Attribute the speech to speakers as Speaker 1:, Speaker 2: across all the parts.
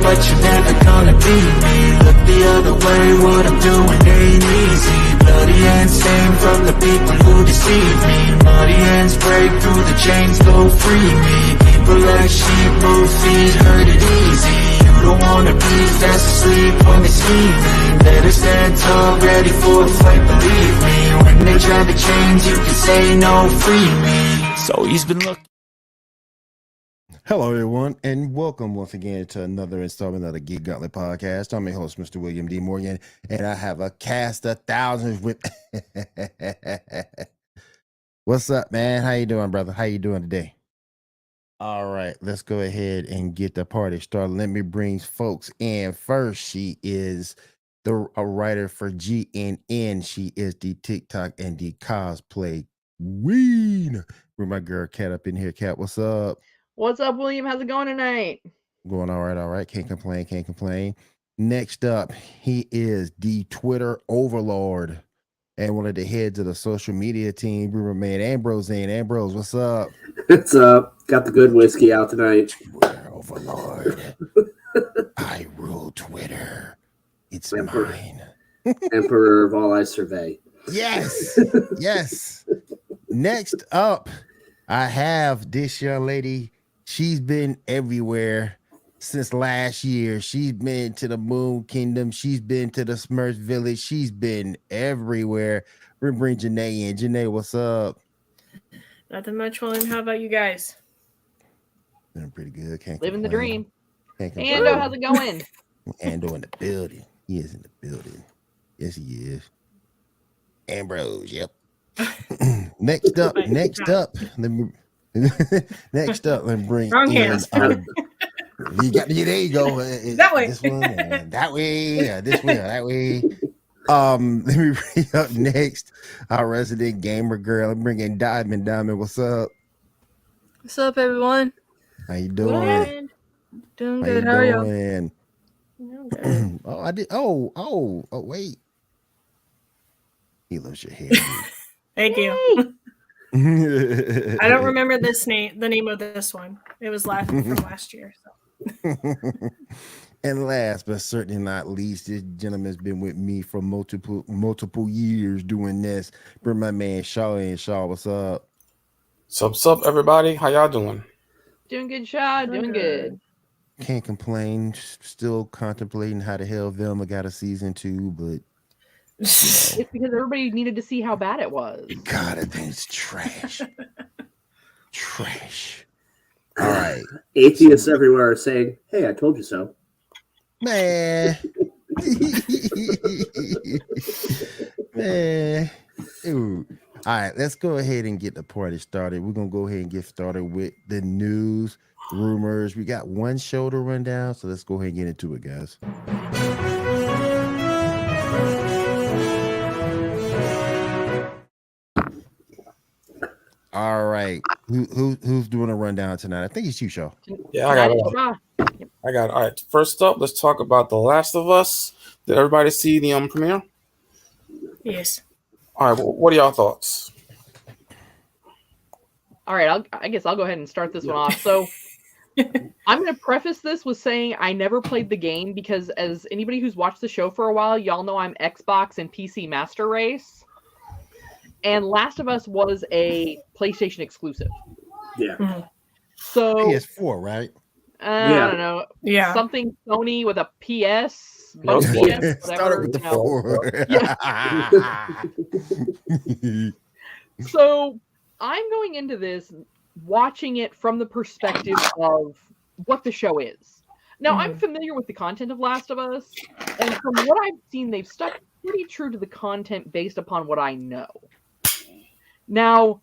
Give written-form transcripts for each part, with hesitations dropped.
Speaker 1: but you're never gonna be me. Look the other way, what I'm doing ain't easy. Bloody hands stained from the people who deceive me. Muddy hands break through the chains, go free me. People like sheep move feet, hurt it easy. You don't wanna be fast asleep when they scheming. Better stand tall, ready for a fight, believe me. When they try to change, you can say no, free me. So he's been looking.
Speaker 2: Hello, everyone, and welcome once again to another installment of the Geek Gauntlet podcast. I'm your host, Mr. William D. Morgan, and I have a cast of thousands with... What's up, man? How you doing, brother? How you doing today? All right, let's go ahead and get the party started. Let me bring folks in. First, she is a writer for GNN. She is the TikTok and the cosplay queen. Bring my girl Kat up in here. Kat, what's up?
Speaker 3: What's up, William? How's it going tonight?
Speaker 2: Going all right. Can't complain. Next up, he is the Twitter overlord and one of the heads of the social media team. We were man Ambrose in. Ambrose, what's up?
Speaker 4: What's up? Got the good whiskey out tonight.
Speaker 2: Twitter overlord. I rule Twitter. It's mine.
Speaker 4: Emperor of all I survey.
Speaker 2: Yes. Next up, I have this young lady. She's been everywhere since last year. She's been to the Moon Kingdom. She's been to the Smurf Village. She's been everywhere. We're bring Janae in. Janae, what's up?
Speaker 5: Nothing much, William. How about you guys?
Speaker 2: Doing pretty good. Can't
Speaker 3: Living the
Speaker 2: complain.
Speaker 3: dream. Ando, how's it going?
Speaker 2: Ando in the building. He is in the building. Yes, he is. Ambrose, yep. Next up. Let me bring
Speaker 5: Wrong
Speaker 2: in
Speaker 5: hands.
Speaker 2: there you go.
Speaker 5: That way.
Speaker 2: This one, that way, this way, that way. Let me bring up next our resident gamer girl. I'm bringing Diamond. Diamond, what's up?
Speaker 6: What's up, everyone?
Speaker 2: How you doing?
Speaker 6: Doing good. How are you?
Speaker 2: Okay. I did. Oh, wait. He loves your hair.
Speaker 5: Thank you. I don't remember the name of this one. It was from last year. So.
Speaker 2: And last but certainly not least, this gentleman's been with me for multiple years doing this. Bring my man Shaw in. Shaw, what's up?
Speaker 7: Sup, everybody? How y'all doing?
Speaker 3: Doing good, Shaw. Doing good.
Speaker 2: Can't complain. Still contemplating how the hell Velma got a season 2, but
Speaker 3: it's because everybody needed to see how bad it was.
Speaker 2: God, that thing's trash. Trash. All right.
Speaker 4: Atheists everywhere are saying, "Hey, I told you so."
Speaker 2: Man. Man. Ooh. All right, let's go ahead and get the party started. We're going to go ahead and get started with the news, rumors. We got one show to run down, so let's go ahead and get into it, guys. All right. Who's doing a rundown tonight? I think it's you, Shaw.
Speaker 7: Yeah, I got it. All right. First up, let's talk about The Last of Us. Did everybody see the premiere?
Speaker 5: Yes.
Speaker 7: All right. What are y'all thoughts?
Speaker 3: All right. I guess I'll go ahead and start this one off. So I'm going to preface this with saying I never played the game because as anybody who's watched the show for a while, y'all know I'm Xbox and PC Master Race. And Last of Us was a PlayStation exclusive.
Speaker 4: Yeah.
Speaker 5: Mm-hmm.
Speaker 2: So PS4, right?
Speaker 3: I don't know.
Speaker 5: Yeah.
Speaker 3: Something Sony with a PS.
Speaker 7: No,
Speaker 3: PS
Speaker 2: started with the 4.
Speaker 3: Yeah. So I'm going into this watching it from the perspective of what the show is. Now, I'm familiar with the content of Last of Us, and from what I've seen, they've stuck pretty true to the content based upon what I know. Now,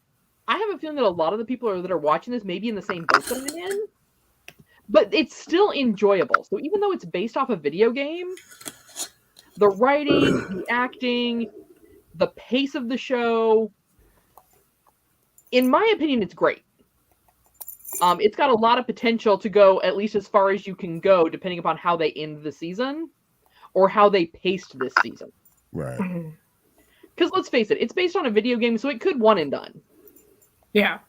Speaker 3: I have a feeling that a lot of the people that are watching this may be in the same boat that I'm in, but it's still enjoyable. So even though it's based off a video game, the writing, the acting, the pace of the show, in my opinion, it's great. It's got a lot of potential to go at least as far as you can go, depending upon how they end the season or how they paced this season.
Speaker 2: Right.
Speaker 3: Because let's face it, it's based on a video game, so it could one and done.
Speaker 5: Yeah.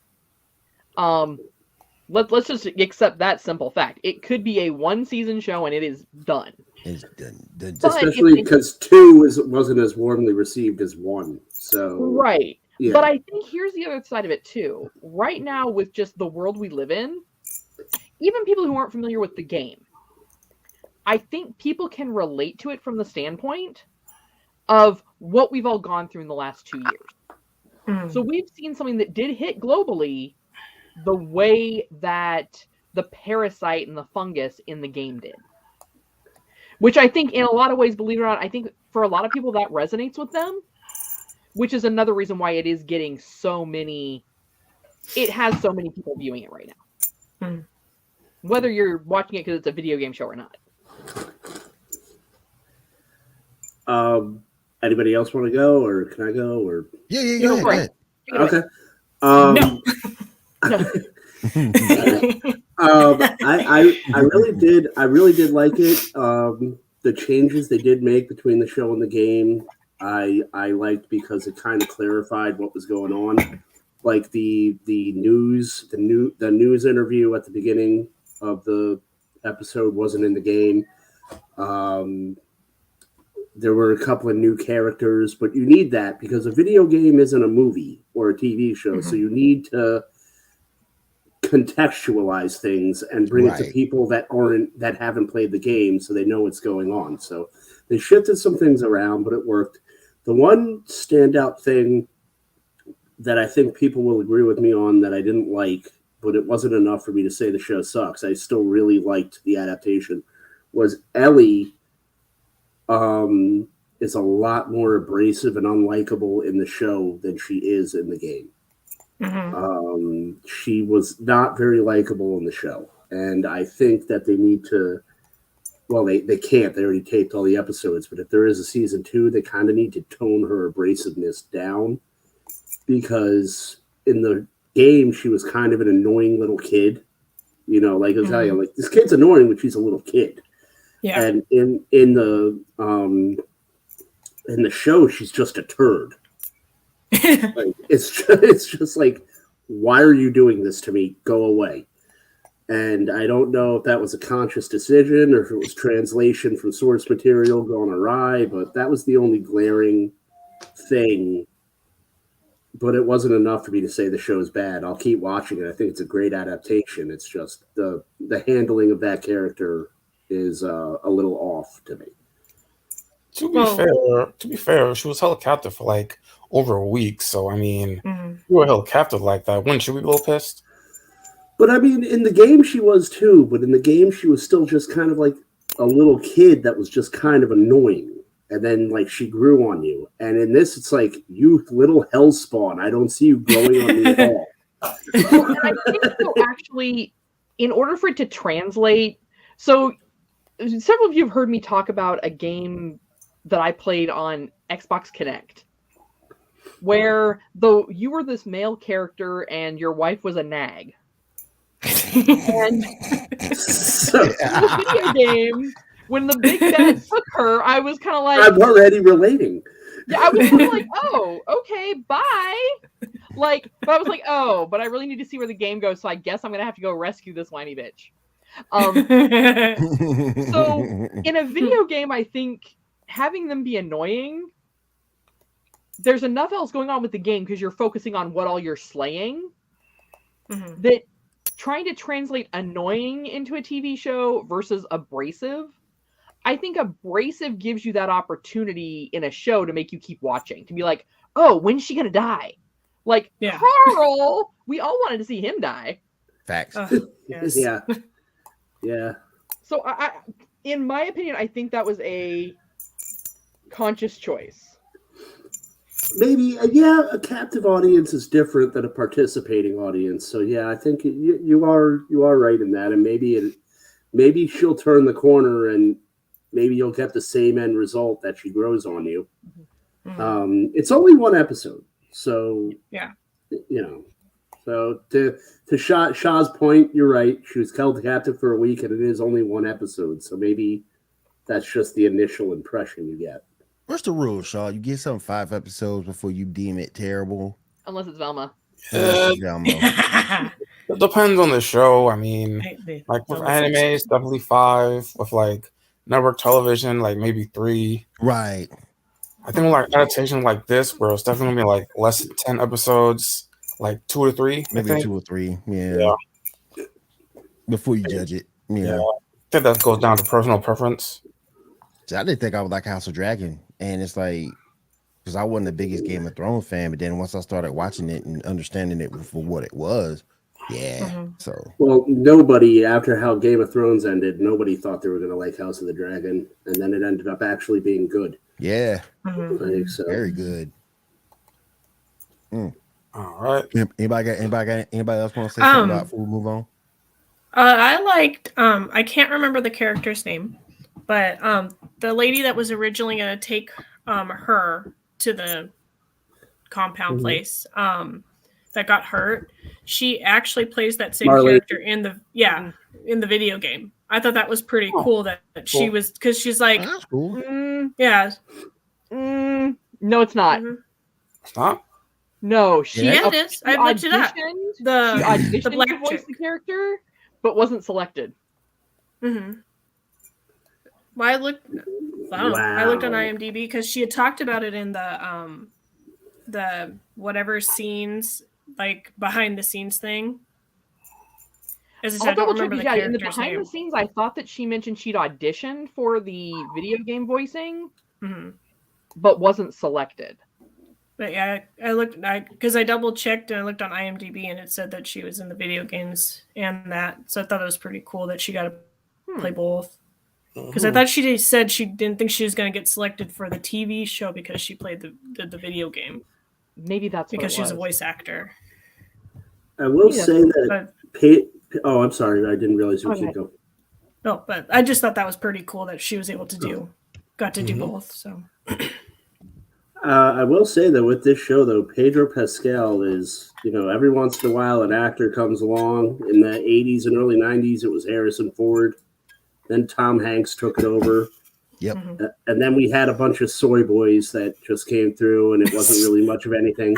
Speaker 3: Let's just accept that simple fact. It could be a 1-season show and it is done.
Speaker 2: It's done.
Speaker 4: Especially because 2 wasn't as warmly received as 1. So
Speaker 3: right.
Speaker 4: Yeah.
Speaker 3: But I think here's the other side of it too. Right now, with just the world we live in, even people who aren't familiar with the game, I think people can relate to it from the standpoint of what we've all gone through in the last 2 years. So we've seen something that did hit globally the way that the parasite and the fungus in the game did. Which I think in a lot of ways, believe it or not, I think for a lot of people that resonates with them, which is another reason why it is getting so many, it has so many people viewing it right now. Whether you're watching it because it's a video game show or not.
Speaker 4: Anybody else want to go, or can I go? Or
Speaker 2: Yeah, go ahead.
Speaker 4: Okay.
Speaker 5: No.
Speaker 4: I really did like it. The changes they did make between the show and the game, I liked because it kind of clarified what was going on. Like the news interview at the beginning of the episode wasn't in the game. There were a couple of new characters, but you need that because a video game isn't a movie or a TV show, so you need to contextualize things and bring it to people that haven't played the game, so they know what's going on. So they shifted some things around, but it worked. The one standout thing that I think people will agree with me on that I didn't like, but it wasn't enough for me to say the show sucks. I still really liked the adaptation. Was Ellie is a lot more abrasive and unlikable in the show than she is in the game. She was not very likable in the show, and I think that they need to. Well, they can't. They already taped all the episodes, but if there is a season 2, they kind of need to tone her abrasiveness down, because in the game she was kind of an annoying little kid. You know, like I tell you, like this kid's annoying, but she's a little kid.
Speaker 5: Yeah.
Speaker 4: And in the show, she's just a turd. Like, it's just like, why are you doing this to me? Go away. And I don't know if that was a conscious decision or if it was translation from source material going awry, but that was the only glaring thing. But it wasn't enough for me to say the show's bad. I'll keep watching it. I think it's a great adaptation. It's just the handling of that character is a little off to me.
Speaker 7: To be fair, she was held captive for like over a week. So I mean, you were held captive like that. Wouldn't you be a little pissed?
Speaker 4: But I mean, in the game she was too. But in the game, she was still just kind of like a little kid that was just kind of annoying. And then like she grew on you. And in this, it's like, you little hellspawn. I don't see you growing on me at all.
Speaker 3: Well, and I think so, actually, in order for it to translate, so several of you have heard me talk about a game that I played on Xbox Kinect, where though you were this male character and your wife was a nag. And
Speaker 4: So,
Speaker 3: in the video game, when the big bad took her, I was kind of like,
Speaker 4: I'm already relating.
Speaker 3: yeah, I was kind of like, oh, okay, bye. Like, but I was like, oh, but I really need to see where the game goes, so I guess I'm gonna have to go rescue this whiny bitch. So in a video game, I think having them be annoying, there's enough else going on with the game because you're focusing on what all you're slaying, that trying to translate annoying into a TV show versus abrasive, I think abrasive gives you that opportunity in a show to make you keep watching, to be like, oh, when's she gonna die? Like, Carl, we all wanted to see him die.
Speaker 2: Facts.
Speaker 5: Yes.
Speaker 4: Yeah.
Speaker 3: So I, in my opinion, I think that was a conscious choice.
Speaker 4: Maybe, a captive audience is different than a participating audience. So yeah, I think you are right in that, and maybe she'll turn the corner, and maybe you'll get the same end result that she grows on you. It's only one episode, so So to Shaw's point, you're right. She was held captive for a week, and it is only one episode. So maybe that's just the initial impression you get.
Speaker 2: What's the rule, Shaw? You get some 5 episodes before you deem it terrible.
Speaker 3: Unless it's Velma.
Speaker 2: Velma.
Speaker 7: It depends on the show. I mean, like with
Speaker 5: the
Speaker 7: anime, it's definitely 5. With like network television, like maybe 3.
Speaker 2: Right.
Speaker 7: I think like adaptation like this, where it's definitely gonna be like less than 10 episodes, like 2 or 3.
Speaker 2: Maybe 2 or 3. Yeah. Before you judge it. Yeah.
Speaker 7: I think that goes down to personal preference.
Speaker 2: See, I didn't think I would like House of Dragon, and it's like because I wasn't the biggest Game of Thrones fan, but then once I started watching it and understanding it for what it was, So
Speaker 4: well, nobody after how Game of Thrones ended, nobody thought they were going to like House of the Dragon, and then it ended up actually being good.
Speaker 2: Yeah,
Speaker 4: like, so.
Speaker 2: Very good.
Speaker 7: All right.
Speaker 2: Anybody else want to say something about before we move on?
Speaker 5: I liked I can't remember the character's name, but the lady that was originally going to take her to the compound place that got hurt, she actually plays that same character in the video game. I thought that was pretty cool that she was, because she's like,
Speaker 2: that's cool.
Speaker 3: No, it's not.
Speaker 7: It's not.
Speaker 3: No, she
Speaker 5: it is. I looked it up.
Speaker 3: She auditioned
Speaker 5: the black
Speaker 3: to voice
Speaker 5: chick.
Speaker 3: the character, but wasn't selected.
Speaker 5: Well, I looked on IMDb because she had talked about it in the whatever scenes, like behind the scenes thing. As I said, I don't remember the character's
Speaker 3: in the behind the scenes, I thought that she mentioned she'd auditioned for the video game voicing, but wasn't selected.
Speaker 5: But yeah, I looked because I double checked and I looked on IMDb and it said that she was in the video games and that. So I thought it was pretty cool that she got to play both. Because I thought she said she didn't think she was going to get selected for the TV show because she played the video game.
Speaker 3: Maybe that's
Speaker 5: because she was a voice actor.
Speaker 4: I will say that. I'm sorry, I didn't realize you were going to go.
Speaker 5: No, but I just thought that was pretty cool that she was able to do both. So.
Speaker 4: I will say that with this show, though, Pedro Pascal is, every once in a while an actor comes along. In the 80s and early 90s, it was Harrison Ford. Then Tom Hanks took it over.
Speaker 2: Yep.
Speaker 4: And then we had a bunch of soy boys that just came through, and it wasn't really much of anything.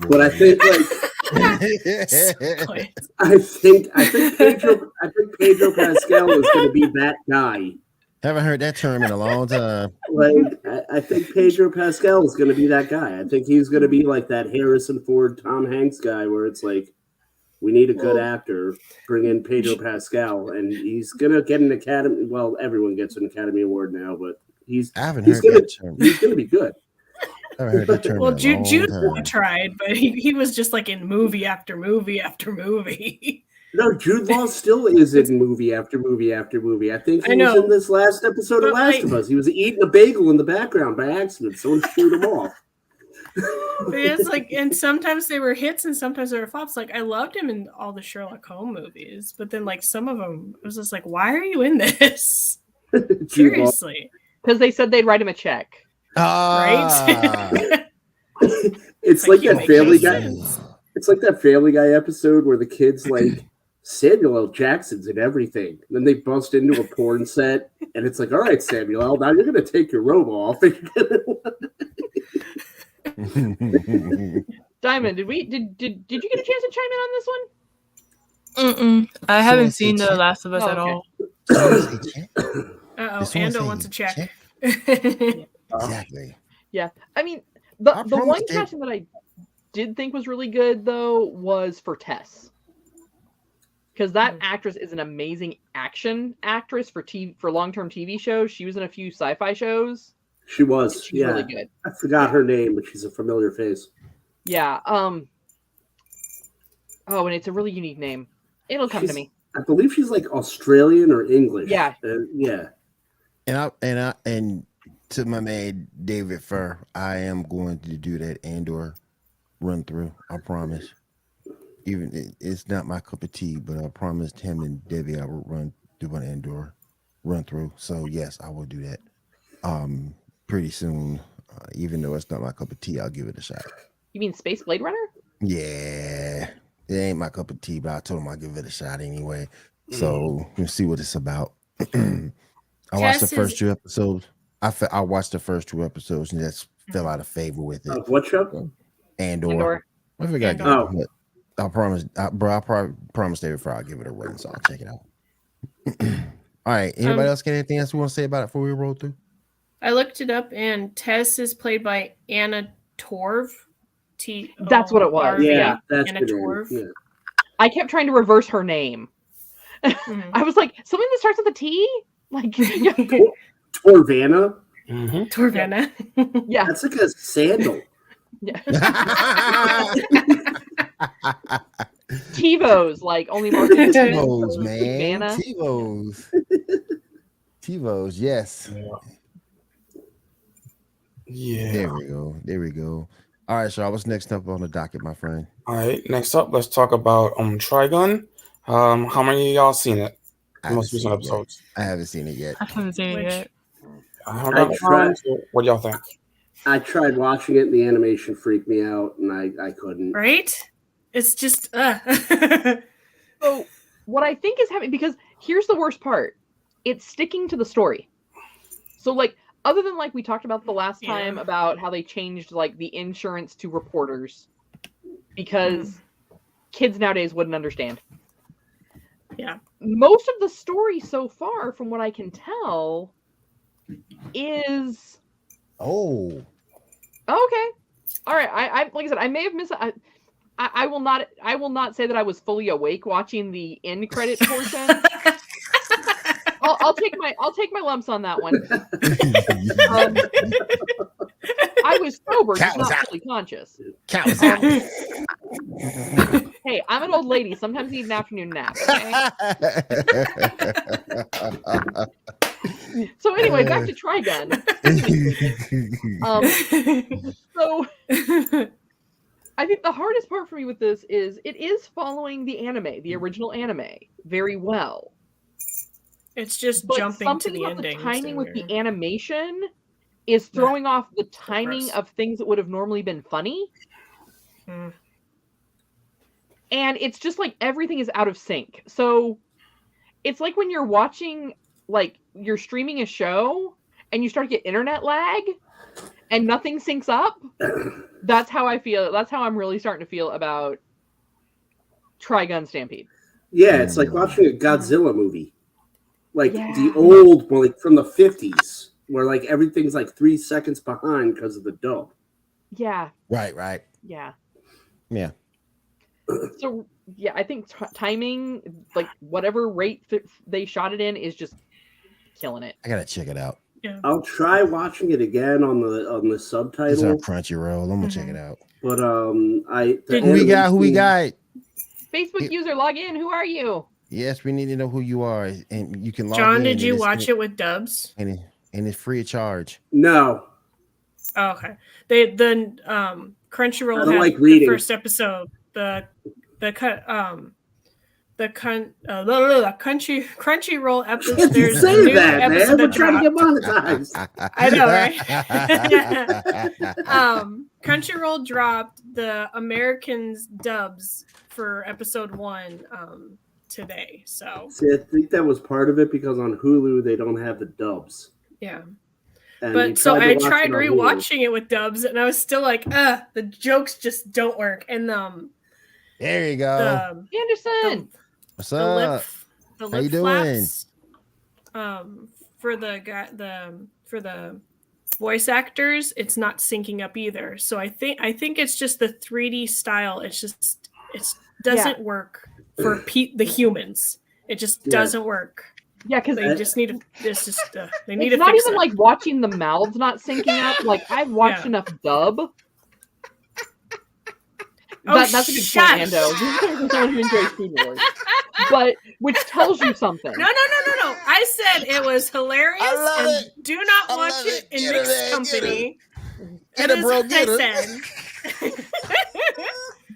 Speaker 4: But I think, I think Pedro Pascal is going to be that guy.
Speaker 2: Haven't heard that term in a long time.
Speaker 4: I think Pedro Pascal is going to be that guy. I think he's going to be like that Harrison Ford, Tom Hanks guy, where it's like, we need a good actor. Bring in Pedro Pascal, and he's going to get an Academy. Well, everyone gets an Academy Award now, but he's going to be good.
Speaker 2: I haven't heard that term.
Speaker 5: Well, Jude tried, but he was just like in movie after movie after movie.
Speaker 4: No, Jude Law still is in movie after movie after movie. I think he was in this last episode of Last of Us. He was eating a bagel in the background by accident. Someone shoot him off.
Speaker 5: But it's like, and sometimes they were hits and sometimes they were flops. Like, I loved him in all the Sherlock Holmes movies, but then like some of them, I was just like, why are you in this? Seriously.
Speaker 3: Because they said they'd write him a check.
Speaker 5: Right?
Speaker 4: It's like that Family Guy. It's like that Family Guy episode where the kids like Samuel L. Jackson's in everything. And then they bust into a porn set, and it's like, all right, Samuel L., now you're going to take your robe off.
Speaker 3: Diamond, did you get a chance to chime in on this one?
Speaker 6: I haven't seen The Last of Us at all.
Speaker 5: Ando wants a check.
Speaker 2: Exactly.
Speaker 3: Yeah. I mean, the one casting that I did think was really good, though, was for Tess. Because that actress is an amazing action actress for long-term TV shows. She was in a few sci-fi shows.
Speaker 4: She was.
Speaker 3: She's really good.
Speaker 4: I forgot her name, but she's a familiar face.
Speaker 3: Yeah. And it's a really unique name. It'll come to me.
Speaker 4: I believe she's like Australian or English.
Speaker 3: Yeah.
Speaker 4: Yeah.
Speaker 2: And to my man David Furr, I am going to do that Andor run through. I promise. Even it's not my cup of tea, but I promised him and Debbie I would do an Andor run through. So yes, I will do that. Pretty soon. Even though it's not my cup of tea, I'll give it a shot.
Speaker 3: You mean Space Blade Runner?
Speaker 2: Yeah, it ain't my cup of tea, but I told him I'll give it a shot anyway. So we'll see what it's about. I watched the first 2 episodes. I watched the first 2 episodes and just fell out of favor with it.
Speaker 4: What show?
Speaker 2: Andor. I forgot. I promise, bro. I probably promise David before I give it a run, so I'll check it out. All right. Anybody else got anything else we want to say about it before we roll through?
Speaker 5: I looked it up, and Tess is played by Anna Torv.
Speaker 3: That's what it was. Yeah,
Speaker 4: that's
Speaker 5: Anna Torv.
Speaker 4: Yeah.
Speaker 3: I kept trying to reverse her name. I was like, something that starts with a T? Like,
Speaker 4: Torvanna?
Speaker 5: Torvanna.
Speaker 3: Yeah.
Speaker 4: That's like a sandal.
Speaker 3: Yeah. TiVos, like only more
Speaker 2: TiVos, man. TiVos, yes.
Speaker 7: Yeah.
Speaker 2: There we go. All right, Shaw, what's next up on the docket, my friend?
Speaker 7: All right, next up, let's talk about Trigun. How many of y'all seen it? The most recent episodes.
Speaker 2: I haven't seen it yet.
Speaker 6: I haven't seen it yet.
Speaker 7: What y'all think?
Speaker 4: I tried watching it, and the animation freaked me out, and I couldn't.
Speaker 5: Right? It's just.
Speaker 3: So what I think is happening, because here's the worst part: it's sticking to the story. So like, other than like we talked about the last time about how they changed like the insurance to reporters because kids nowadays wouldn't understand.
Speaker 5: Yeah.
Speaker 3: Most of the story so far, from what I can tell, is okay. All right. I like I said, I may have missed. I will not. I will not say that I was fully awake watching the end credit portion. I'll take my lumps on that one. I was sober, just not fully conscious. Hey, I'm an old lady. Sometimes I need an afternoon nap. Okay? So anyway, back to Trigun. So I think the hardest part for me with this is it is following the anime, the original anime, very well.
Speaker 5: It's just jumping to the ending.
Speaker 3: The timing with the animation is throwing off the timing of things that would have normally been funny. And it's just like everything is out of sync. So it's like when you're watching, like you're streaming a show and you start to get internet lag and nothing syncs up. That's how I feel. That's how I'm really starting to feel about Trigun Stampede.
Speaker 4: Yeah, it's like watching a Godzilla movie. Like the old one, like from the 50s, where like everything's like 3 seconds behind because of the dub.
Speaker 3: Yeah.
Speaker 2: Right.
Speaker 3: Yeah. So yeah, I think timing, like whatever rate they shot it in, is just killing it.
Speaker 2: I gotta check it out.
Speaker 5: Yeah.
Speaker 4: I'll try watching it again on the subtitle.
Speaker 2: It's on Crunchyroll. I'm gonna check it out.
Speaker 4: But
Speaker 2: who we got?
Speaker 3: Facebook user, log in. Who are you?
Speaker 2: Yes, we need to know who you are, and you can log in.
Speaker 5: John, did you watch it with dubs?
Speaker 2: And it's free of charge.
Speaker 4: No.
Speaker 5: Oh, okay. The Crunchyroll had
Speaker 4: like
Speaker 5: the first episode. The Crunchyroll episode.
Speaker 4: You say that, man. We're trying to get monetized.
Speaker 5: I know, right? Crunchyroll dropped the Americans dubs for episode 1 today. So
Speaker 4: see, I think that was part of it because on Hulu they don't have the dubs.
Speaker 5: Yeah.
Speaker 4: And
Speaker 5: but so I tried rewatching it with dubs, and I was still like, the jokes just don't work. And
Speaker 2: there you go,
Speaker 3: Anderson.
Speaker 2: What's up?
Speaker 5: The
Speaker 2: How you
Speaker 5: lip
Speaker 2: doing?
Speaker 5: Flaps, for the voice actors, it's not syncing up either. So I think it's just the 3D style. It doesn't work for the humans. It just doesn't work. Yeah, because they just need to. It's just they need to.
Speaker 3: It's not
Speaker 5: fix
Speaker 3: even
Speaker 5: it.
Speaker 3: like watching the mouths not syncing up. Like I've watched enough dub. That's a good point, Ando. This is someone who enjoys Food Wars, but which tells you something.
Speaker 5: No. I said it was hilarious, and do not watch it in mixed company.
Speaker 2: Get it, bro. Get it.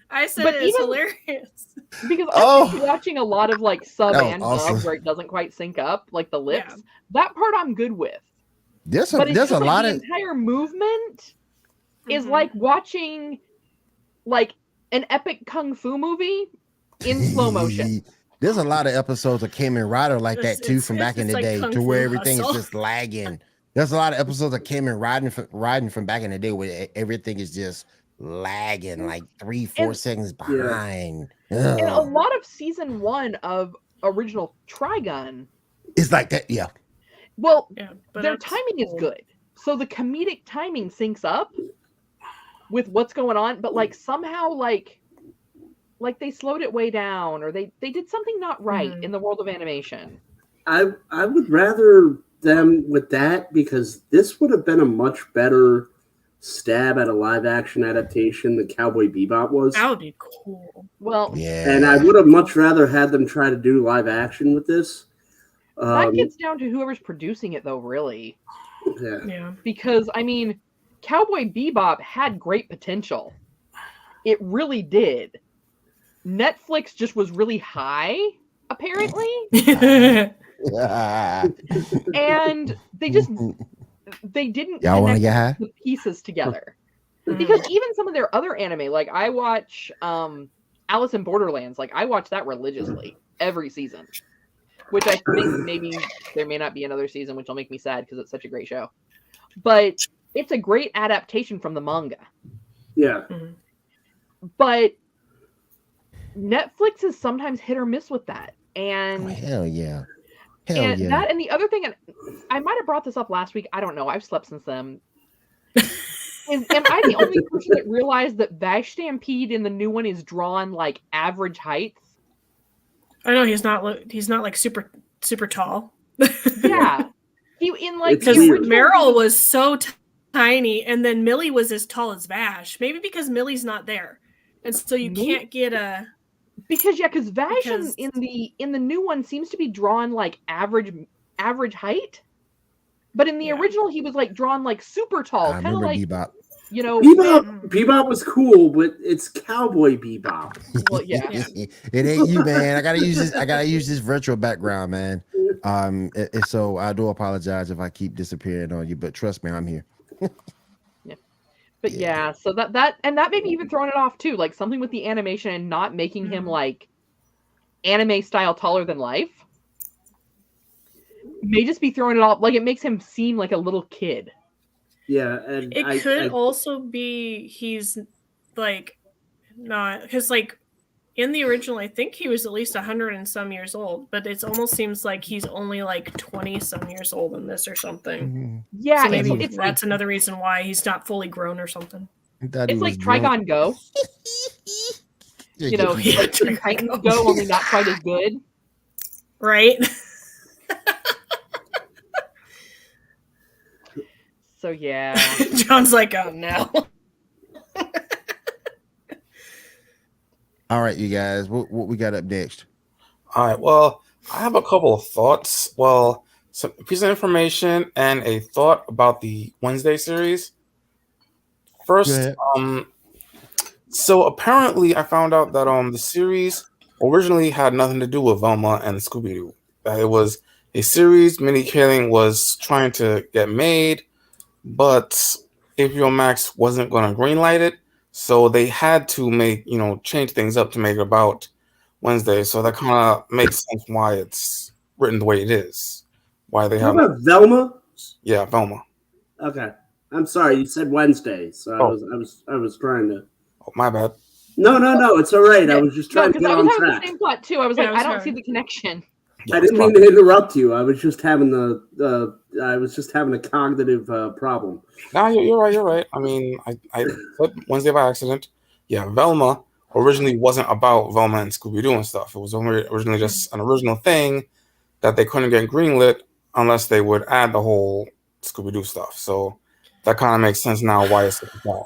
Speaker 5: I said it's hilarious.
Speaker 3: Because I'm watching a lot of like sub and dub where it doesn't quite sync up, like the lips. Yeah. That part I'm good with.
Speaker 2: There's a lot of
Speaker 3: the entire movement is like watching like an epic kung fu movie in slow motion.
Speaker 2: There's a lot of episodes of Kamen Rider like that too from back in the day, to where everything is just lagging. There's a lot of episodes of Kamen riding from back in the day where everything is just lagging like 3-4 seconds behind.
Speaker 3: And a lot of season 1 of original Trigun,
Speaker 2: it's like that, yeah.
Speaker 3: Well,
Speaker 5: Yeah,
Speaker 3: their timing is good, so the comedic timing syncs up with what's going on, but like somehow like they slowed it way down, or they did something not right in the world of animation.
Speaker 4: I would rather them with that, because this would have been a much better stab at a live action adaptation than Cowboy Bebop was.
Speaker 5: That would be cool.
Speaker 3: Well,
Speaker 2: yeah,
Speaker 4: and I would have much rather had them try to do live action with this.
Speaker 3: That gets down to whoever's producing it, though, really.
Speaker 5: Yeah.
Speaker 3: Because I mean, Cowboy Bebop had great potential. It really did. Netflix just was really high, apparently. And they didn't
Speaker 2: Y'all want to
Speaker 3: connect
Speaker 2: get high?
Speaker 3: the pieces together. Because even some of their other anime, like I watch Alice in Borderlands, like I watch that religiously every season. Which I think maybe there may not be another season, which will make me sad because it's such a great show. But it's a great adaptation from the manga.
Speaker 4: Yeah.
Speaker 3: But Netflix is sometimes hit or miss with that. And
Speaker 2: hell yeah.
Speaker 3: That, and the other thing, and I might have brought this up last week. I don't know. I've slept since then. Am I the only person that realized that Vash Stampede in the new one is drawn like average height?
Speaker 5: I know he's not like super tall.
Speaker 3: Yeah,
Speaker 5: because Meryl was so tiny, and then Millie was as tall as Vash. Maybe because Millie's not there, and so you can't get a
Speaker 3: because Vash in the new one seems to be drawn like average height, but in the original he was like drawn like super tall, kind of like
Speaker 2: Bebop.
Speaker 3: You know,
Speaker 4: Bebop was cool, but it's Cowboy Bebop.
Speaker 3: Well, yeah.
Speaker 2: It ain't you, man. I gotta use this virtual background, man. So I do apologize if I keep disappearing on you, but trust me, I'm here.
Speaker 3: But yeah, so that maybe even throwing it off too, like something with the animation and not making him like anime style taller than life. May just be throwing it off, like it makes him seem like a little kid.
Speaker 4: Yeah, and
Speaker 5: it could also be he's like not, because like in the original I think he was at least 100 and some years old, but it almost seems like he's only like 20 some years old in this or something.
Speaker 3: Yeah,
Speaker 5: so maybe
Speaker 3: it's
Speaker 5: that's another reason why he's not fully grown or something.
Speaker 3: It's like Trigon Go. You know, like Titans Go, only not quite as good.
Speaker 5: Right?
Speaker 3: So yeah.
Speaker 5: John's like, oh no.
Speaker 2: All right, you guys, what we got up next?
Speaker 7: All right, well, I have a couple of thoughts. Well, some piece of information and a thought about the Wednesday series. First, so apparently I found out that the series originally had nothing to do with Velma and Scooby-Doo. That it was a series Mindy Kaling was trying to get made, but HBO Max wasn't going to greenlight it, so they had to change things up to make it about Wednesday. So that kind of makes sense why it's written the way it is. Why they have
Speaker 4: Velma?
Speaker 7: Yeah, Velma.
Speaker 4: Okay, I'm sorry. You said Wednesday, so I was trying to.
Speaker 7: Oh, my bad.
Speaker 4: No, it's all right. I was just trying to get on track.
Speaker 3: I was having the same thought too. I was like, I don't see the connection.
Speaker 4: I didn't mean to interrupt you. I was just having a cognitive problem.
Speaker 7: No, you're right. I mean, I said Wednesday by accident. Yeah, Velma originally wasn't about Velma and Scooby-Doo and stuff. It was originally just an original thing that they couldn't get greenlit unless they would add the whole Scooby-Doo stuff. So that kind of makes sense now why it's bad.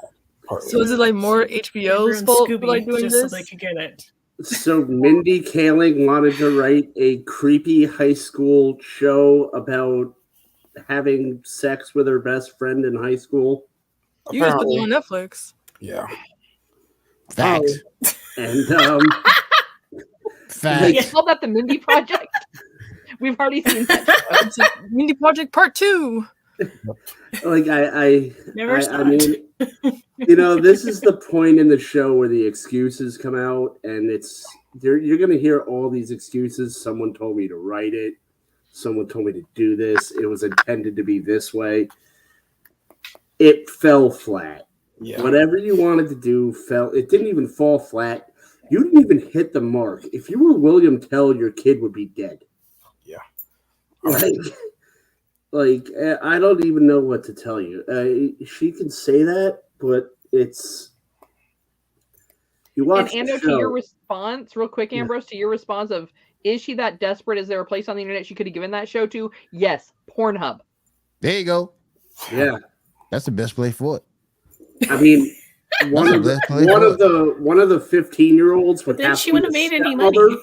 Speaker 6: So is it like more HBO's fault for like doing
Speaker 5: just
Speaker 6: this?
Speaker 5: So they could get it.
Speaker 4: So Mindy Kaling wanted to write a creepy high school show about having sex with her best friend in high school.
Speaker 6: You guys put it on Netflix.
Speaker 7: Yeah.
Speaker 2: Facts.
Speaker 4: And
Speaker 2: facts.
Speaker 3: You call that the Mindy Project? We've already seen that show.
Speaker 6: It's Mindy Project Part 2.
Speaker 4: Like I mean,
Speaker 5: Never
Speaker 4: this is the point in the show where the excuses come out, and you're gonna hear all these excuses. Someone told me to write it. Someone told me to do this. It was intended to be this way. It fell flat.
Speaker 7: Yeah.
Speaker 4: Whatever you wanted to do it didn't even fall flat. You didn't even hit the mark. If you were William Tell, your kid would be dead.
Speaker 7: Yeah.
Speaker 4: Like I don't even know what to tell you. She can say that, but it's you watch
Speaker 3: and
Speaker 4: the
Speaker 3: Ando,
Speaker 4: show.
Speaker 3: to your response, real quick, Ambrose, to your response of, is she that desperate? Is there a place on the internet she could have given that show to? Yes, Pornhub.
Speaker 2: There you go.
Speaker 4: Yeah,
Speaker 2: that's the best place for it.
Speaker 4: I mean, one of the 15-year-olds would
Speaker 5: then
Speaker 4: have
Speaker 5: she
Speaker 4: to be
Speaker 5: wouldn't
Speaker 4: a
Speaker 5: have made any
Speaker 4: stepmother,
Speaker 5: money.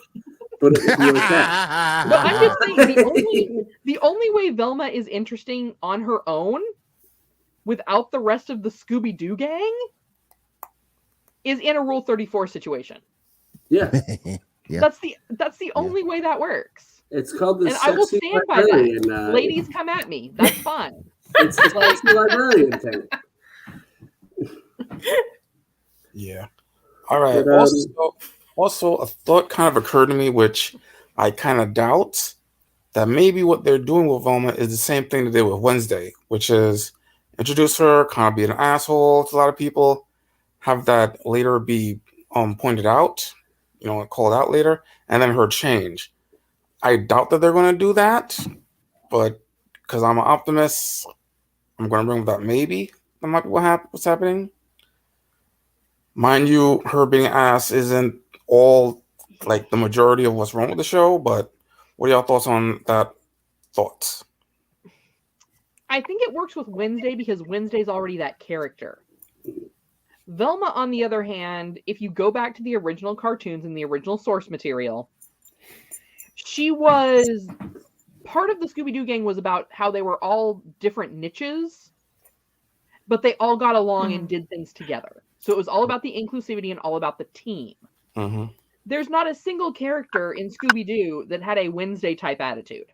Speaker 4: but it would be like that.
Speaker 3: But I'm just saying the only way Velma is interesting on her own, without the rest of the Scooby-Doo gang, is in a Rule 34 situation.
Speaker 4: Yeah.
Speaker 2: Yeah.
Speaker 3: That's the only way that works.
Speaker 4: It's called the
Speaker 3: and I will stand by that. Ladies, come at me. That's fine.
Speaker 4: It's the sexy librarian thing.
Speaker 7: Yeah. All right.
Speaker 4: But,
Speaker 7: also, a thought kind of occurred to me, which I kind of doubt, that maybe what they're doing with Velma is the same thing they did with Wednesday, which is introduce her, kind of be an asshole to a lot of people, have that later be pointed out, called out later, and then her change. I doubt that they're going to do that, but because I'm an optimist, I'm going to bring that maybe that might be what's happening. Mind you, her being ass isn't all like the majority of what's wrong with the show, but what are y'all thoughts on that? Thoughts?
Speaker 3: I think it works with Wednesday because Wednesday's already that character. Velma, on the other hand, if you go back to the original cartoons and the original source material, she was part of the Scooby-Doo gang was about how they were all different niches, but they all got along and did things together. So it was all about the inclusivity and all about the team.
Speaker 7: Mm-hmm.
Speaker 3: There's not a single character in Scooby-Doo that had a Wednesday type attitude.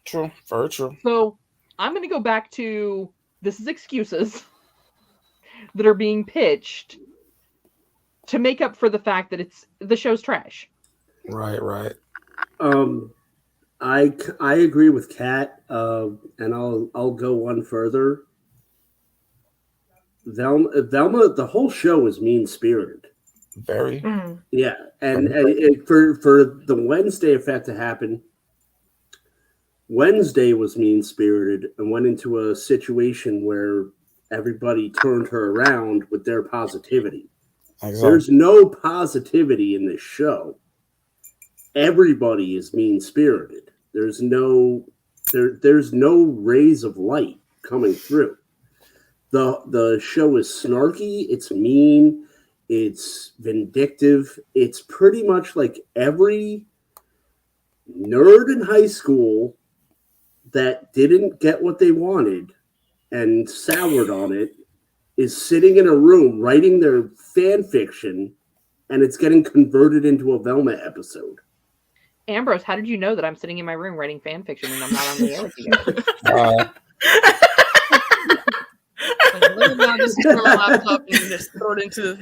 Speaker 7: True. Very true.
Speaker 3: So I'm going to go back to this is excuses that are being pitched to make up for the fact that the show's trash.
Speaker 7: Right.
Speaker 4: I agree with Kat, and I'll go one further. Velma, the whole show is mean-spirited.
Speaker 7: Very.
Speaker 4: Yeah, and for the Wednesday effect to happen, Wednesday was mean-spirited and went into a situation where everybody turned her around with their positivity. Exactly. There's no positivity in this show. Everybody is mean-spirited. There's no rays of light coming through. The show is snarky, it's mean, it's vindictive. It's pretty much like every nerd in high school that didn't get what they wanted and soured on it is sitting in a room writing their fan fiction, and it's getting converted into a Velma episode.
Speaker 3: Ambrose, how did you know that I'm sitting in my room writing fan fiction when I'm not on the air with you guys?
Speaker 6: Just turn my laptop and just throw it into.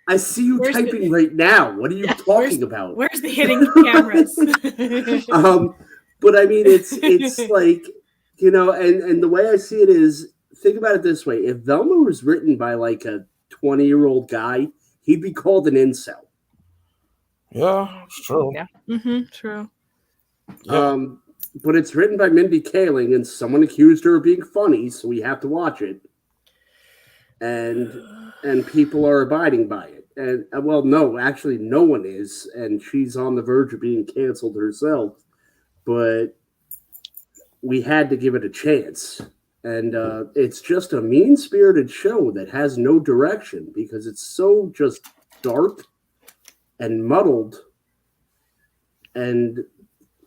Speaker 4: I see you typing right now. What are you talking about?
Speaker 5: Where's the hidden cameras?
Speaker 4: But I mean, it's like, and the way I see it is, think about it this way: if Velma was written by like a 20-year-old guy, he'd be called an incel.
Speaker 7: Yeah, it's true.
Speaker 3: Yeah.
Speaker 5: True.
Speaker 7: Yeah.
Speaker 4: But it's written by Mindy Kaling, and someone accused her of being funny, so we have to watch it. And people are abiding by it. And well, no, actually, no one is, and she's on the verge of being canceled herself. But we had to give it a chance, and it's just a mean-spirited show that has no direction because it's so just dark and muddled, and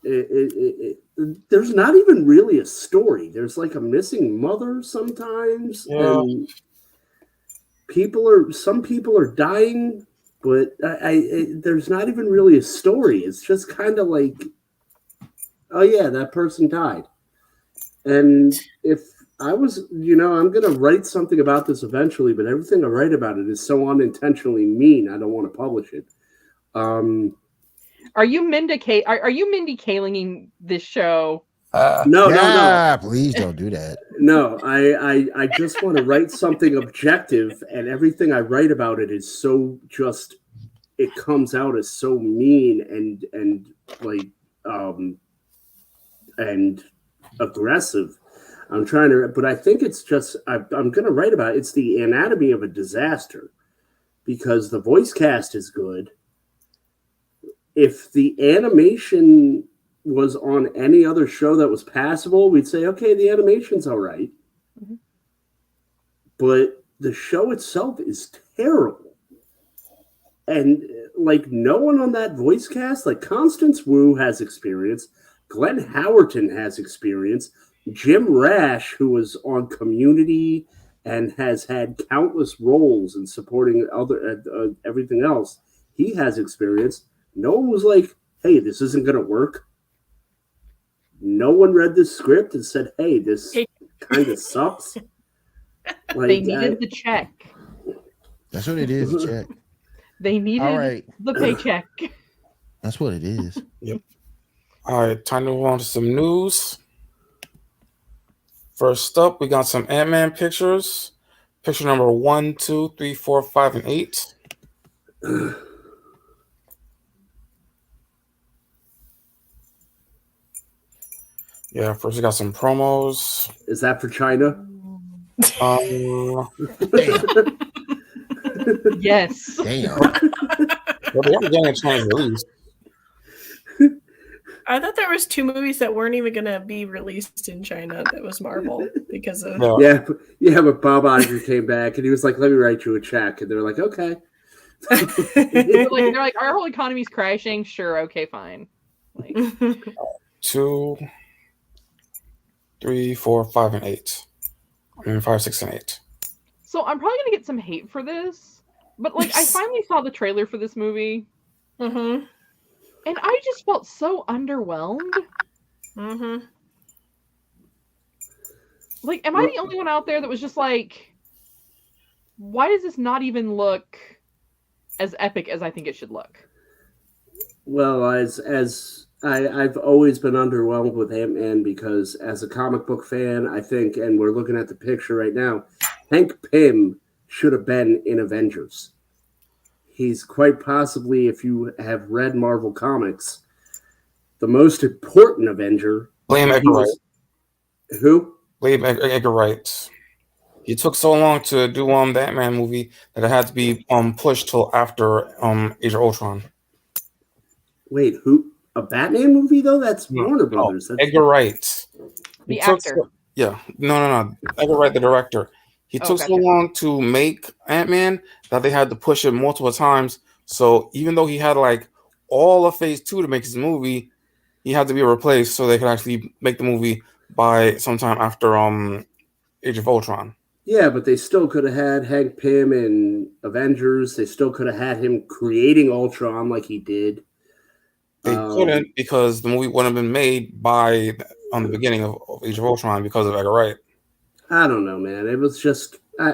Speaker 4: there's not even really a story. There's like a missing mother sometimes, and some people are dying, but there's not even really a story. It's just kind of like, oh yeah, that person died. And if I was, I'm going to write something about this eventually, but everything I write about it is so unintentionally mean, I don't want to publish it.
Speaker 3: Are you Mindy Kalinging this show
Speaker 4: No.
Speaker 2: Please don't do that.
Speaker 4: No, I just want to write something objective, and everything I write about it is so just it comes out as so mean and like and aggressive. I'm trying to, but I think it's just I'm going to write about it. It's the anatomy of a disaster because the voice cast is good. If the animation was on any other show that was passable, we'd say, okay, the animation's all right.
Speaker 3: Mm-hmm.
Speaker 4: But the show itself is terrible. And like no one on that voice cast, like Constance Wu has experience, Glenn Howerton has experience, Jim Rash, who was on Community and has had countless roles in supporting other everything else, he has experience. No one was like, hey, this isn't going to work. No one read this script and said, hey, this kind of sucks. Like,
Speaker 3: they needed the check.
Speaker 2: That's what it is, check.
Speaker 3: They needed the paycheck.
Speaker 2: That's what it is.
Speaker 7: Yep. All right, time to move on to some news. First up, we got some Ant-Man pictures. Picture number 1, 2, 3, 4, 5, and 8. Yeah, first we got some promos.
Speaker 4: Is that for China?
Speaker 3: Yes.
Speaker 2: Damn.
Speaker 7: Well, they are getting a Chinese release.
Speaker 5: I thought there was 2 movies that weren't even going to be released in China that was Marvel because of...
Speaker 4: Yeah, but Bob Iger came back and he was like, let me write you a check. And they're like, okay.
Speaker 3: they're like, our whole economy's crashing. Sure, okay, fine. Like,
Speaker 7: 2, 3, 4, 5, and 8. I mean, 5, 6, and 8.
Speaker 3: so I'm probably going to get some hate for this, but like I finally saw the trailer for this movie.
Speaker 5: Mm-hmm.
Speaker 3: And I just felt so underwhelmed.
Speaker 5: Mm-hmm.
Speaker 3: Like, am I the only one out there that was just like, why does this not even look as epic as I think it should look?
Speaker 4: Well, as I've always been underwhelmed with Ant-Man because as a comic book fan, I think, and we're looking at the picture right now, Hank Pym should have been in Avengers. He's quite possibly, if you have read Marvel Comics, the most important Avenger.
Speaker 7: Liam Edgar Wright.
Speaker 4: Who?
Speaker 7: Liam Edgar Wright. He took so long to do the Ant-Man movie that it had to be pushed till after Age of Ultron.
Speaker 4: Wait, who? A Batman movie though? That's Warner Brothers. That's
Speaker 7: Edgar Wright.
Speaker 3: The actor.
Speaker 7: No. Edgar Wright, the director. He took so long to make Ant-Man that they had to push it multiple times. So even though he had like all of Phase 2 to make his movie, he had to be replaced so they could actually make the movie by sometime after Age of Ultron.
Speaker 4: Yeah, but they still could have had Hank Pym in Avengers. They still could have had him creating Ultron like he did.
Speaker 7: They couldn't because the movie wouldn't have been made by the beginning of Age of Ultron because of Edgar Wright. I
Speaker 4: don't know, man. It was just he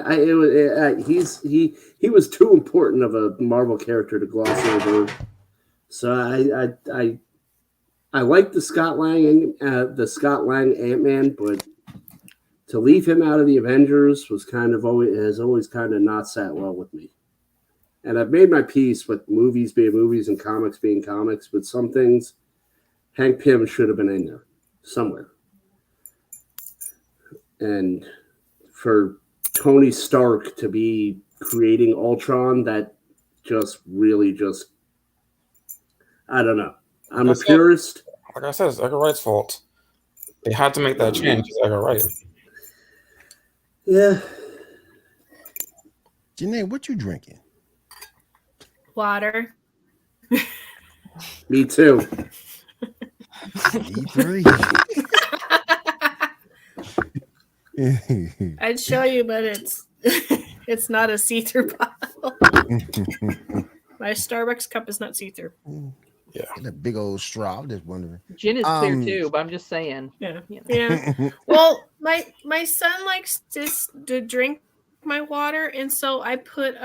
Speaker 4: was too important of a Marvel character to gloss over. So I like the Scott Lang Ant-Man, but to leave him out of the Avengers has always kind of not sat well with me. And I've made my peace with movies being movies and comics being comics, but some things Hank Pym should have been in there somewhere. And for Tony Stark to be creating Ultron, that just really I don't know. I'm a purist.
Speaker 7: Like I said, it's Edgar Wright's fault. They had to make that change. It's Edgar Wright.
Speaker 4: Yeah.
Speaker 2: Janae, what you drinking?
Speaker 5: Water.
Speaker 4: Me too.
Speaker 2: Me three.
Speaker 5: I'd show you, but it's not a see-through bottle. My Starbucks cup is not see-through.
Speaker 2: Yeah, and a big old straw. I'm just wondering.
Speaker 3: Gin is clear too, but I'm just saying.
Speaker 5: Yeah. Well, my son likes to drink my water, and so I put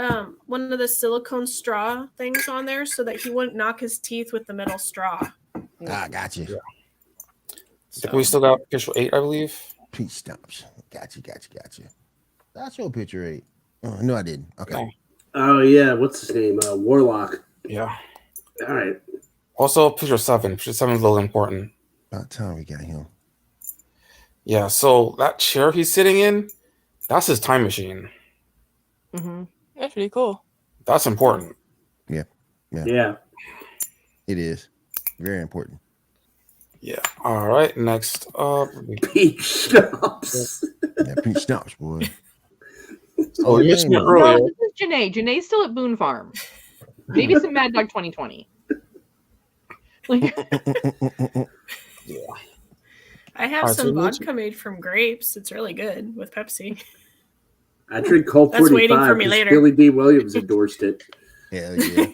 Speaker 5: one of the silicone straw things on there so that he wouldn't knock his teeth with the metal straw.
Speaker 2: Ah, got you.
Speaker 7: think we still got picture 8, I believe.
Speaker 2: Pete Stumps. Got you. That's your picture 8. Oh, no, I didn't. Okay.
Speaker 7: No.
Speaker 4: Oh yeah, what's his name? Warlock.
Speaker 7: Yeah.
Speaker 4: All right.
Speaker 7: Also, picture 7. Picture 7 is a little important.
Speaker 2: About time we got him.
Speaker 7: Yeah, so that chair he's sitting in, that's his time machine.
Speaker 3: Mm-hmm.
Speaker 6: That's pretty cool.
Speaker 7: That's important.
Speaker 2: Yeah. It is. Very important.
Speaker 7: Yeah. All right. Next up.
Speaker 4: Pete Stumps.
Speaker 2: Yeah, Pete Stumps, boy.
Speaker 7: Oh, you mentioned it
Speaker 3: No,
Speaker 7: earlier.
Speaker 3: this is Janae. Janae's still at Boone Farm. Maybe some Mad Dog 2020. Like,
Speaker 7: Yeah.
Speaker 5: I have
Speaker 7: Alright, so
Speaker 5: some
Speaker 7: you mentioned-
Speaker 5: vodka made from grapes. It's really good with Pepsi.
Speaker 4: I drink Colt
Speaker 5: That's
Speaker 4: 45
Speaker 5: waiting for me
Speaker 4: because
Speaker 5: later.
Speaker 4: Billy D. Williams endorsed it.
Speaker 2: Hell yeah.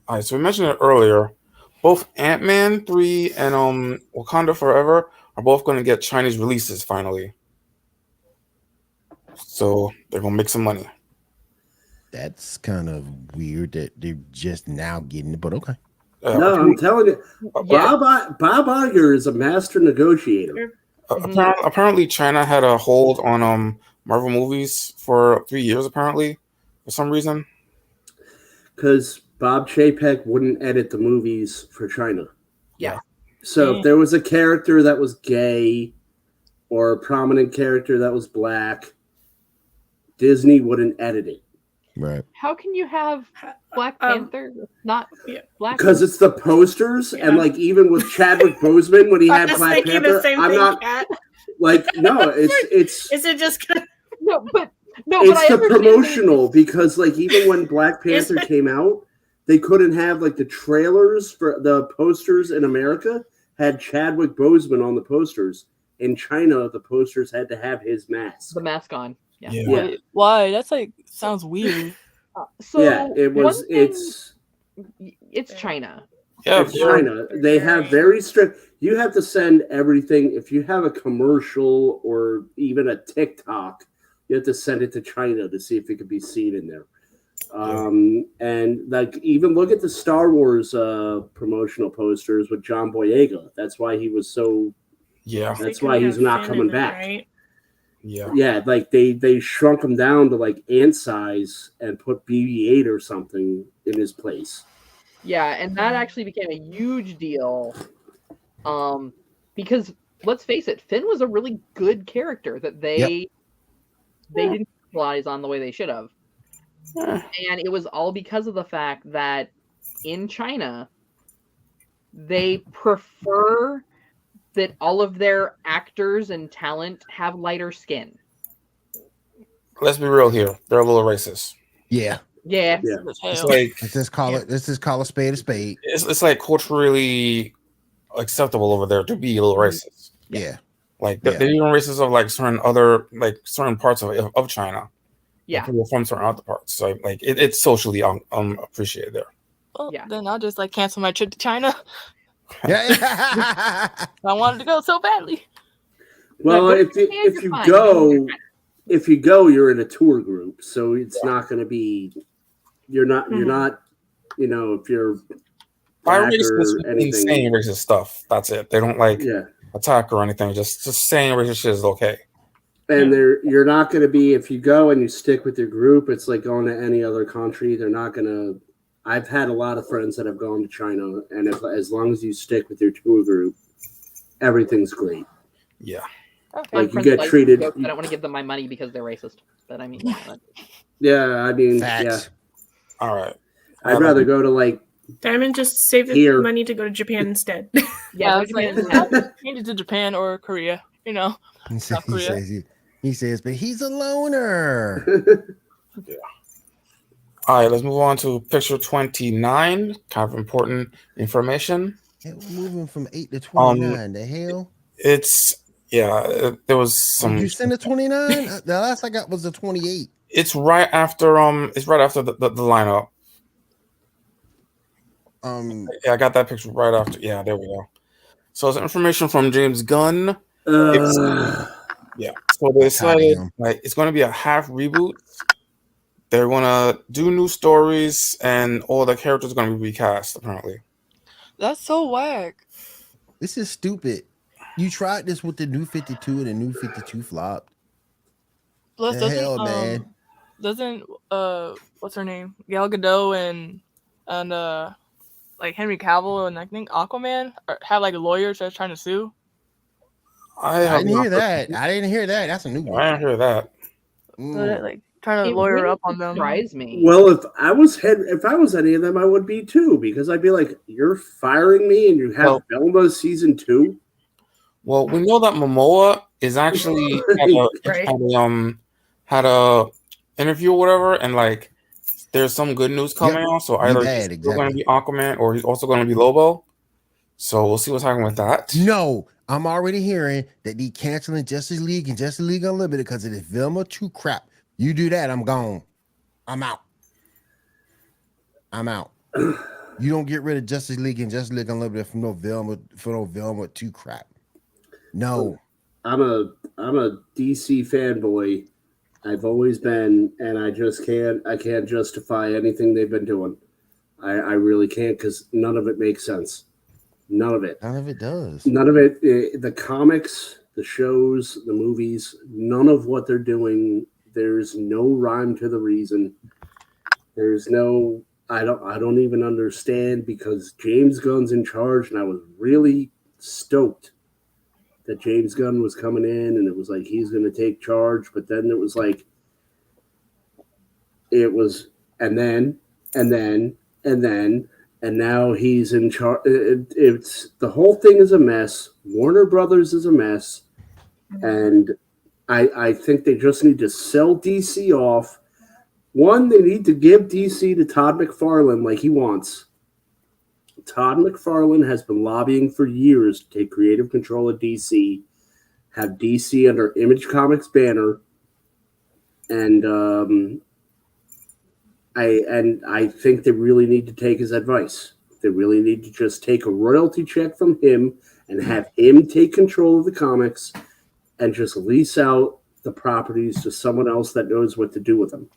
Speaker 7: All right. So we mentioned it earlier. Both Ant-Man 3 and Wakanda Forever are both going to get Chinese releases finally. So they're going to make some money.
Speaker 2: That's kind of weird that they're just now getting it, but okay.
Speaker 4: No, I'm telling you,
Speaker 3: yeah.
Speaker 4: Bob Iger is a master negotiator.
Speaker 7: Apparently, China had a hold on Marvel movies for 3 years, apparently, for some reason.
Speaker 4: Because Bob Chapek wouldn't edit the movies for China.
Speaker 3: Yeah.
Speaker 4: So if there was a character that was gay or a prominent character that was black, Disney wouldn't edit it.
Speaker 2: Right.
Speaker 3: How can you have Black Panther not black?
Speaker 4: Because it's the posters, and like even with Chadwick Boseman when he had
Speaker 5: was
Speaker 4: Black
Speaker 5: thinking the
Speaker 4: Panther,
Speaker 5: same
Speaker 4: I'm
Speaker 5: thing,
Speaker 4: not
Speaker 5: Kat.
Speaker 4: like no, it's
Speaker 5: Is it just gonna...
Speaker 3: No, but I
Speaker 4: it's the
Speaker 3: understand
Speaker 4: promotional because like even when Black Panther came out, they couldn't have like the trailers for the posters in America had Chadwick Boseman on the posters. In China, the posters had to have his mask.
Speaker 3: the mask on. Yeah.
Speaker 7: Yeah.
Speaker 6: Wait, why? That's like sounds weird.
Speaker 3: So
Speaker 4: Yeah, it was.
Speaker 3: one thing-
Speaker 4: It's
Speaker 3: China.
Speaker 7: Yeah.
Speaker 4: it's China. They have very strict. You have to send everything. If you have a commercial or even a TikTok, you have to send it to China to see if it could be seen in there. And like even look at the Star Wars promotional posters with John Boyega. That's why he was so.
Speaker 7: Yeah.
Speaker 4: That's why he's not coming back.
Speaker 5: Right?
Speaker 7: Yeah.
Speaker 4: Yeah, like they shrunk him down to like ant size and put BB-8 or something in his place.
Speaker 3: Yeah, and that actually became a huge deal. Because let's face it, Finn was a really good character that they didn't capitalize on the way they should have. And it was all because of the fact that in China, they prefer that all of their actors and talent have lighter skin.
Speaker 7: Let's be real here. They're a little racist.
Speaker 2: Yeah.
Speaker 3: Yeah.
Speaker 4: Yeah.
Speaker 7: It's like
Speaker 2: Let's just call it a spade a spade.
Speaker 7: it's like culturally acceptable over there to be a little racist.
Speaker 2: Yeah.
Speaker 7: Like they're even racist of like certain parts of China.
Speaker 3: Yeah.
Speaker 7: People from certain other parts. So like it's socially appreciated there.
Speaker 6: Well,
Speaker 3: Yeah.
Speaker 6: then I'll just like cancel my trip to China.
Speaker 2: Yeah.
Speaker 6: I wanted to go so badly.
Speaker 4: Well,
Speaker 3: No,
Speaker 4: if
Speaker 3: you're
Speaker 4: you
Speaker 3: fine.
Speaker 4: go, you're in a tour group, so it's not going to be. You're not. You know, if you're
Speaker 7: By
Speaker 4: black
Speaker 7: racist,
Speaker 4: or anything.
Speaker 7: saying racist stuff. That's it. They don't like
Speaker 4: Yeah.
Speaker 7: attack or anything. Just saying racist shit is okay.
Speaker 4: And you're not going to be, if you go and you stick with your group, it's like going to any other country. They're not going to. I've had a lot of friends that have gone to China, and as long as you stick with your tour group, everything's great.
Speaker 7: Yeah.
Speaker 6: Okay.
Speaker 4: Like you get treated.
Speaker 3: I don't want to give them my money because they're racist. But I mean,
Speaker 4: Yeah, I mean,
Speaker 2: Facts.
Speaker 4: yeah.
Speaker 7: All right.
Speaker 4: I'd rather go to like.
Speaker 5: Diamond just saved the
Speaker 4: Here.
Speaker 5: money to go to Japan instead.
Speaker 3: yeah,
Speaker 6: I was like, change it to Japan or Korea. You know. South Korea.
Speaker 2: He says, but he's a loner.
Speaker 7: All right, let's move on to picture 29. Kind of important information.
Speaker 2: Yeah, we're moving from 8 to 29. The hell?
Speaker 7: There was some.
Speaker 2: Did you send a 29? The last I got was a 28.
Speaker 7: It's right after the lineup. Yeah, I got that picture right after. Yeah, there we go. So it's information from James Gunn. So they decided like it's going to be a half reboot. They're going to do new stories, and all the characters are going to be recast. Apparently,
Speaker 6: That's so whack.
Speaker 2: This is stupid. You tried this with the New 52 and the New 52 flopped.
Speaker 6: Plus,
Speaker 2: The hell, man.
Speaker 6: doesn't what's her name? Gal Gadot and like Henry Cavill and I think Aquaman have like lawyers that's trying to sue.
Speaker 2: I didn't hear that. I didn't hear that. That's a new one.
Speaker 7: I didn't hear that.
Speaker 6: So they're, like trying to
Speaker 3: It
Speaker 6: lawyer
Speaker 3: really
Speaker 6: up on them.
Speaker 3: surprised me.
Speaker 4: Well, if I was any of them, I would be too, because I'd be like, "You're firing me, and you have Velma season 2."
Speaker 7: Well, we know that Momoa is actually had a interview or whatever, and like there's some good news coming out. So either he's still going to be Aquaman or he's also going to be Lobo. So we'll see what's happening with that.
Speaker 2: No, I'm already hearing that they canceling Justice League and Justice League Unlimited because of this Velma 2 crap. You do that, I'm gone. I'm out. You don't get rid of Justice League and Justice League Unlimited for no Velma 2 crap. No.
Speaker 4: I'm a DC fanboy. I've always been, and I can't justify anything they've been doing. I really can't, because none of it makes sense. None of it.
Speaker 2: None of it does.
Speaker 4: None of it. The comics, the shows, the movies, none of what they're doing. There's no rhyme to the reason. There's no. I don't even understand, because James Gunn's in charge, and I was really stoked that James Gunn was coming in, and it was like he's going to take charge. But then it was like, and now he's in charge. It's the whole thing is a mess. Warner Brothers is a mess, and I think they just need to sell DC off. One, they need to give DC to Todd McFarlane like he wants. Todd McFarlane has been lobbying for years to take creative control of DC, have DC under Image Comics banner, and I think they really need to take his advice. They really need to just take a royalty check from him and have him take control of the comics and just lease out the properties to someone else that knows what to do with them,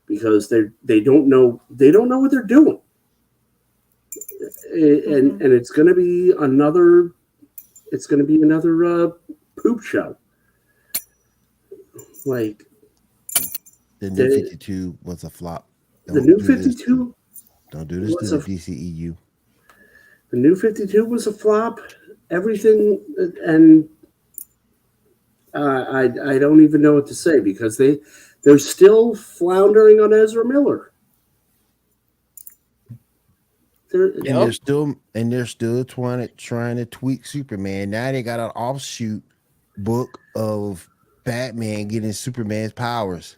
Speaker 4: because they don't know what they're doing. And it's going to be another poop show. Like
Speaker 2: the New 52 was a flop.
Speaker 4: The New 52.
Speaker 2: Don't do this to the DCEU.
Speaker 4: The New 52 was a flop. Everything, and I don't even know what to say, because they're still floundering on Ezra Miller. They're
Speaker 2: still trying to tweak Superman. Now they got an offshoot book of Batman getting Superman's powers.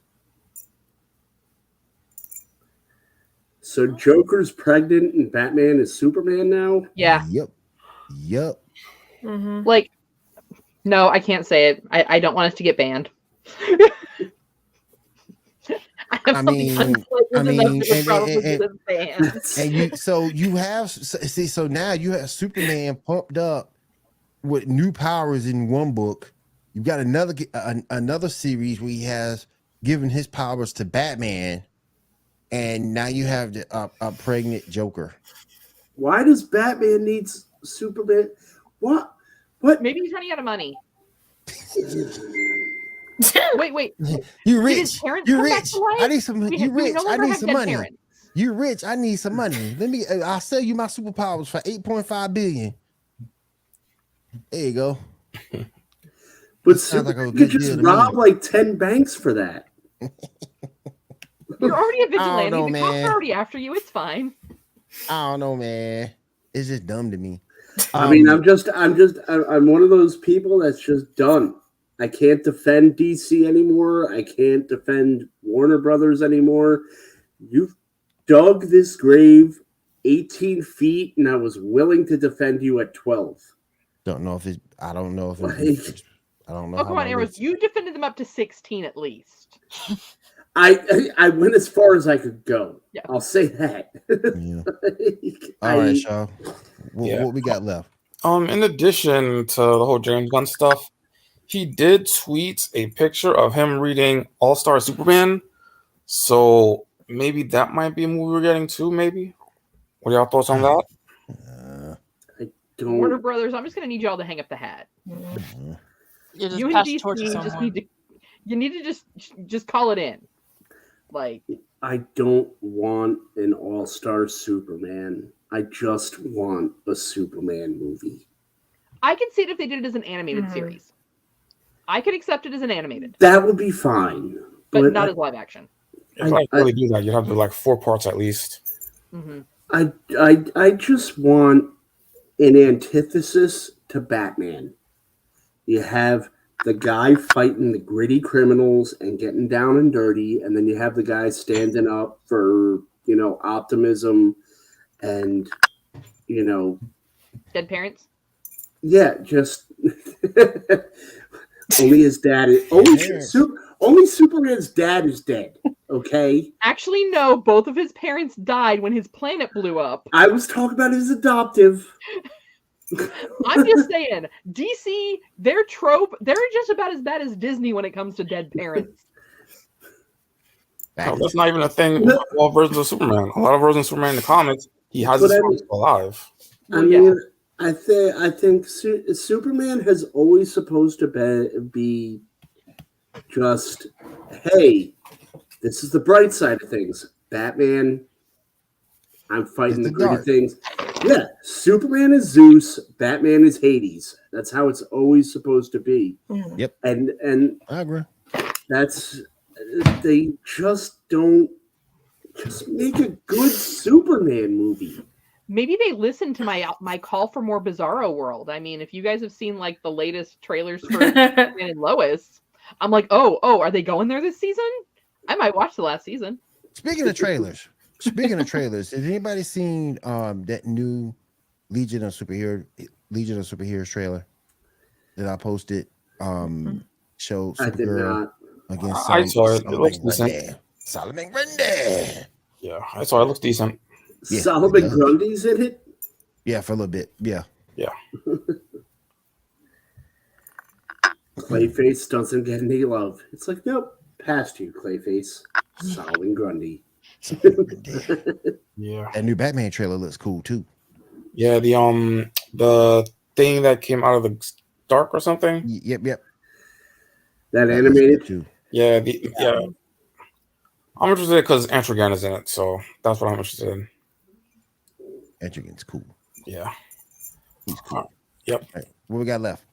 Speaker 4: So Joker's pregnant and Batman is Superman now?
Speaker 3: Yeah.
Speaker 2: Yep.
Speaker 5: Mm-hmm.
Speaker 3: Like, no, I can't say it. I don't want us to get banned.
Speaker 2: And now you have Superman pumped up with new powers in one book. You've got another series where he has given his powers to Batman, and now you have a pregnant Joker.
Speaker 4: Why does Batman need Superman? What?
Speaker 3: Maybe he's running out of money. Wait.
Speaker 2: You rich. You rich. I need some.
Speaker 3: You
Speaker 2: rich. I need some money.
Speaker 3: Parents.
Speaker 2: You rich. I need some money. I'll sell you my superpowers for $8.5 billion. There you go.
Speaker 4: But Superman could just rob like 10 banks for that.
Speaker 3: You're already a vigilante. The cops are already after you. It's fine.
Speaker 2: I don't know, man. It's just dumb to me.
Speaker 4: I mean, I'm one of those people that's just done. I can't defend DC anymore. I can't defend Warner Brothers anymore. You've dug this grave 18 feet, and I was willing to defend you at 12.
Speaker 2: I don't know.
Speaker 4: I don't
Speaker 2: know.
Speaker 3: Oh, come on, Arrows. You defended them up to 16 at least.
Speaker 4: I went as far as I could go.
Speaker 3: Yeah.
Speaker 4: I'll say that.
Speaker 2: Yeah. All right, Shaw. What we got left?
Speaker 7: In addition to the whole James Gunn stuff, he did tweet a picture of him reading All-Star Superman. So maybe that might be a movie we're getting too, maybe? What are y'all thoughts on that?
Speaker 3: Warner Brothers, I'm just going to need y'all to hang up the hat.
Speaker 5: Mm-hmm.
Speaker 3: You and DC just need to just call it in. Like,
Speaker 4: I don't want an all-star Superman. I just want a Superman movie.
Speaker 3: I could see it if they did it as an animated series. I could accept it as an animated.
Speaker 4: That would be fine.
Speaker 3: But not as live action.
Speaker 7: If I really do that, you'd have to do like 4 parts at least.
Speaker 3: Mm-hmm.
Speaker 4: I just want an antithesis to Batman. You have the guy fighting the gritty criminals and getting down and dirty, and then you have the guy standing up for, optimism and,
Speaker 3: Dead parents?
Speaker 4: Yeah, just only his dad is only Superman's dad is dead. Okay.
Speaker 3: Actually, no. Both of his parents died when his planet blew up.
Speaker 4: I was talking about his adoptive.
Speaker 3: I'm just saying, DC, their trope, they're just about as bad as Disney when it comes to dead parents.
Speaker 7: No, that's not even a thing with all versions of Superman. A lot of versions of Superman in the comics, he has his son alive.
Speaker 4: I think Superman has always supposed to be just, hey, this is the bright side of things. Batman, I'm fighting the gritty things. Yeah, Superman is Zeus, Batman is Hades. That's how it's always supposed to be.
Speaker 2: Yep.
Speaker 4: And
Speaker 2: I agree.
Speaker 4: They just don't make a good Superman movie.
Speaker 3: Maybe they listened to my call for more Bizarro World. I mean, if you guys have seen like the latest trailers for Batman and Lois, I'm like, oh, are they going there this season? I might watch the last season.
Speaker 2: Speaking of trailers, has anybody seen that new Legion of Superheroes trailer that I posted? Show Supergirl against
Speaker 7: I saw it. It looks decent.
Speaker 2: Solomon Grundy.
Speaker 7: Yeah, I saw it. It looks decent.
Speaker 2: Yeah,
Speaker 4: Solomon Grundy's in it?
Speaker 2: Yeah, for a little bit. Yeah.
Speaker 4: Clayface doesn't get any love. It's like, nope, past you, Clayface. Solomon Grundy.
Speaker 7: Yeah.
Speaker 2: That new Batman trailer looks cool too.
Speaker 7: Yeah, the thing that came out of the dark or something.
Speaker 2: Yep.
Speaker 4: That animated
Speaker 2: too.
Speaker 7: Yeah, I'm interested because Antrigan is in it, so that's what I'm interested in.
Speaker 2: Antrigan's cool.
Speaker 7: Yeah.
Speaker 2: He's cool.
Speaker 7: Yep.
Speaker 2: Right. What we got left?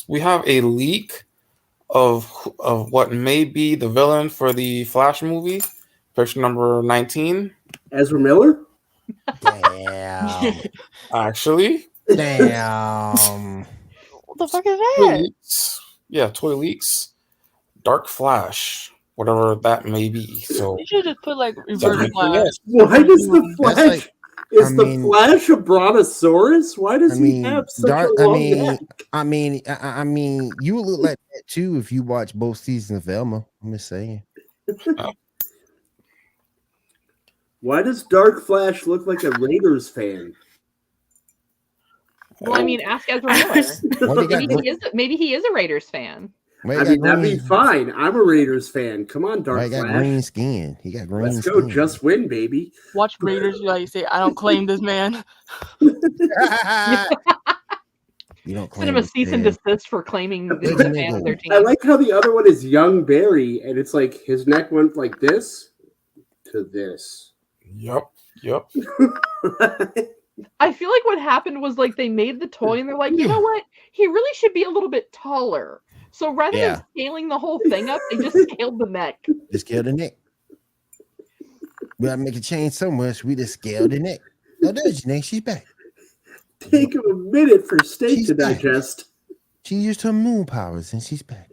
Speaker 7: We have a leak of what may be the villain for the Flash movie, picture number 19.
Speaker 4: Ezra Miller?
Speaker 2: Damn.
Speaker 7: Actually.
Speaker 2: Damn.
Speaker 6: What the fuck is that?
Speaker 7: Leaks. Yeah, toy leaks. Dark Flash, whatever that may be. So
Speaker 6: You should just put like reverse Flash.
Speaker 4: Why does the Flash
Speaker 2: the
Speaker 4: Flash a brontosaurus? Why does he have such a long neck?
Speaker 2: I mean, you would look like that too if you watch both seasons of Velma. I'm just saying.
Speaker 4: Why does Dark Flash look like a Raiders fan?
Speaker 3: Well, I mean, ask Ezra Miller. Maybe he is a Raiders fan.
Speaker 4: That'd be fine. I'm a Raiders fan. Come on, Dark Flash.
Speaker 2: He got green skin.
Speaker 4: Let's go. Just win, baby.
Speaker 6: Watch Raiders. You say, I don't claim this man.
Speaker 2: You don't claim
Speaker 3: Send him a cease and desist for claiming this fan of their team.
Speaker 4: I like how the other one is Young Barry, and it's like his neck went like this to this.
Speaker 7: Yep.
Speaker 3: I feel like what happened was like they made the toy and they're like, you know what? He really should be a little bit taller. So rather than scaling the whole thing up, they just scaled the neck.
Speaker 2: Just scaled the neck. We gotta make it change so much. We just scaled the neck. No, there's Janae. She's back.
Speaker 4: Take him a minute for steak to digest.
Speaker 2: She used her moon powers and she's back.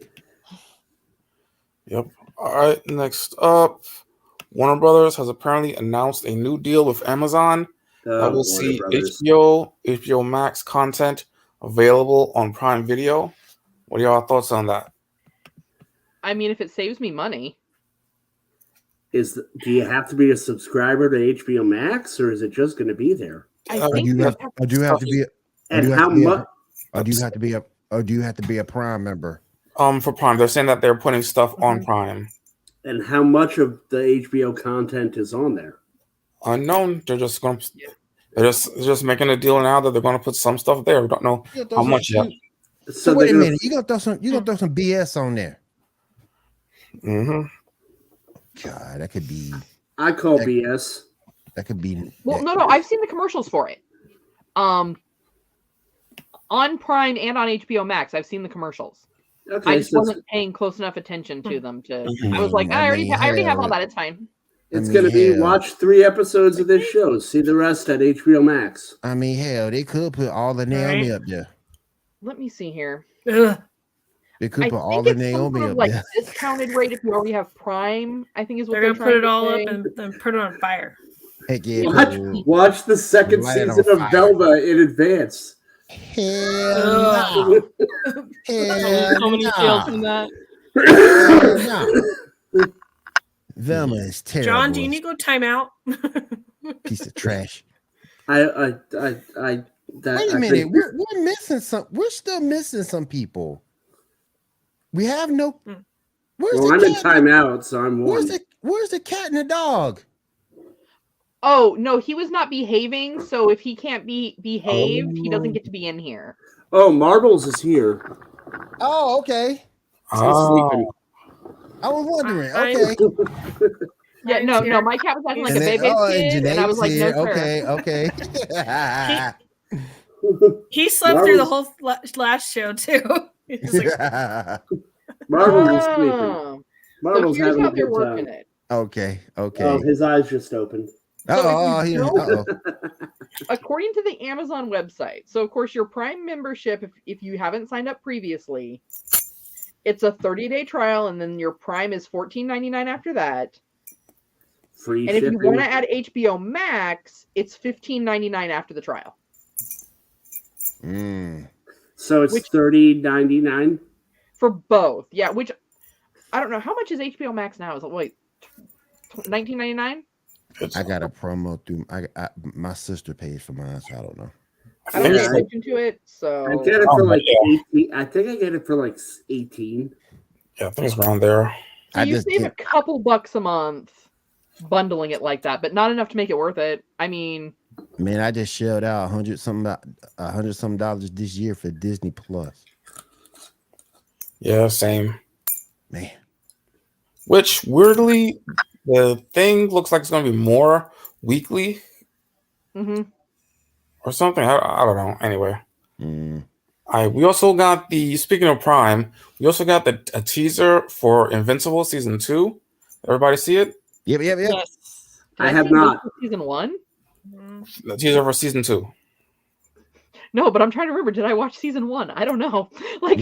Speaker 7: Yep. All right. Next up, Warner Brothers has apparently announced a new deal with Amazon that will see HBO Max content available on Prime Video. What are y'all thoughts on that?
Speaker 3: I mean, if it saves me money.
Speaker 4: Do you have to be a subscriber to HBO Max, or is it just going to be there?
Speaker 3: I think
Speaker 2: do you have to be a Prime member?
Speaker 7: For Prime, they're saying that they're putting stuff on Prime.
Speaker 4: And how much of the HBO content is on there?
Speaker 7: Unknown. They're just going. They're just making a deal now that they're going to put some stuff there. We don't know how much yet.
Speaker 2: So wait a minute, you gonna throw some BS on there?
Speaker 7: Mm-hmm.
Speaker 2: God, that could be.
Speaker 4: I call BS.
Speaker 2: That could be.
Speaker 3: Well, no, I've seen the commercials for it. On Prime and on HBO Max, I've seen the commercials.
Speaker 4: Okay,
Speaker 3: I just wasn't paying close enough attention to them to. I was like, I already have all that. It's fine.
Speaker 4: It's going to be watch 3 episodes of this show. See the rest at HBO Max.
Speaker 2: I mean, hell, they could put all the Naomi up there.
Speaker 3: Let me see here.
Speaker 5: Ugh.
Speaker 2: They could
Speaker 3: I
Speaker 2: put
Speaker 3: think
Speaker 2: all the
Speaker 3: it's some
Speaker 2: Naomi
Speaker 3: sort
Speaker 2: up
Speaker 3: of, like
Speaker 2: there.
Speaker 3: discounted rate if you already have Prime. I think is what
Speaker 5: They're
Speaker 3: they're
Speaker 5: gonna put it
Speaker 3: trying
Speaker 5: all
Speaker 3: to
Speaker 5: up
Speaker 3: say.
Speaker 5: and then put it on fire.
Speaker 2: Heck yeah!
Speaker 4: Watch the second
Speaker 2: Light it on
Speaker 4: season of
Speaker 2: fire.
Speaker 4: Velma in advance.
Speaker 2: Hell
Speaker 5: Ugh.
Speaker 2: no! Hell
Speaker 6: So many kills from that.
Speaker 2: no! Velma is terrible.
Speaker 5: John, do you need to go time out?
Speaker 2: Piece of trash.
Speaker 4: Wait
Speaker 2: Wait a minute, we're missing some. We're still missing some people. We have no. Where's
Speaker 4: Well,
Speaker 2: the
Speaker 4: I'm in
Speaker 2: cat?
Speaker 4: timeout, so I'm one.
Speaker 2: Where's the cat and the dog?
Speaker 3: Oh no, he was not behaving. So if he can't behave, he doesn't get to be in here.
Speaker 4: Oh, Marbles is here.
Speaker 2: Oh, okay.
Speaker 4: He's sleeping.
Speaker 2: I was wondering.
Speaker 5: I-
Speaker 2: Okay.
Speaker 3: Yeah, no, my cat was acting like a baby kid, and I was like, no, sir.
Speaker 2: Okay.
Speaker 5: He slept through the whole last show too. He's like,
Speaker 4: Marbles is sleeping.
Speaker 3: So
Speaker 4: Marbles
Speaker 3: here's
Speaker 4: having
Speaker 3: how
Speaker 4: a
Speaker 3: they're
Speaker 4: good
Speaker 3: working
Speaker 4: time.
Speaker 3: it.
Speaker 2: Okay.
Speaker 4: Oh, his eyes just opened.
Speaker 3: According to the Amazon website, so of course your Prime membership, if you haven't signed up previously, it's a 30-day trial, and then your Prime is $14.99 after that.
Speaker 4: Free
Speaker 3: And if you
Speaker 4: shipping.
Speaker 3: want to add HBO Max, it's $15.99 after the trial.
Speaker 4: So it's $30.99
Speaker 3: for both. Yeah, which I don't know how much is HBO Max now. Is it like $19.99?
Speaker 2: I got a promo through. My sister pays for mine, so I don't know.
Speaker 3: I don't pay attention to it, so
Speaker 4: I get it for like 18. I think I get it for like 18.
Speaker 7: Yeah, I think it's around there.
Speaker 3: So you save a couple bucks a month bundling it like that, but not enough to make it worth it. I mean,
Speaker 2: man, I just shelled out $100 some this year for Disney Plus.
Speaker 7: Yeah, same.
Speaker 2: Man,
Speaker 7: which weirdly, the thing looks like it's going to be more weekly or something. I don't know. Anyway, we also got speaking of Prime, we also got a teaser for Invincible season 2. Everybody see it?
Speaker 2: Yep.
Speaker 6: Yes.
Speaker 4: I have not.
Speaker 3: Season 1?
Speaker 7: The teaser for season 2.
Speaker 3: No, but I'm trying to remember. Did I watch season 1? I don't know. Like,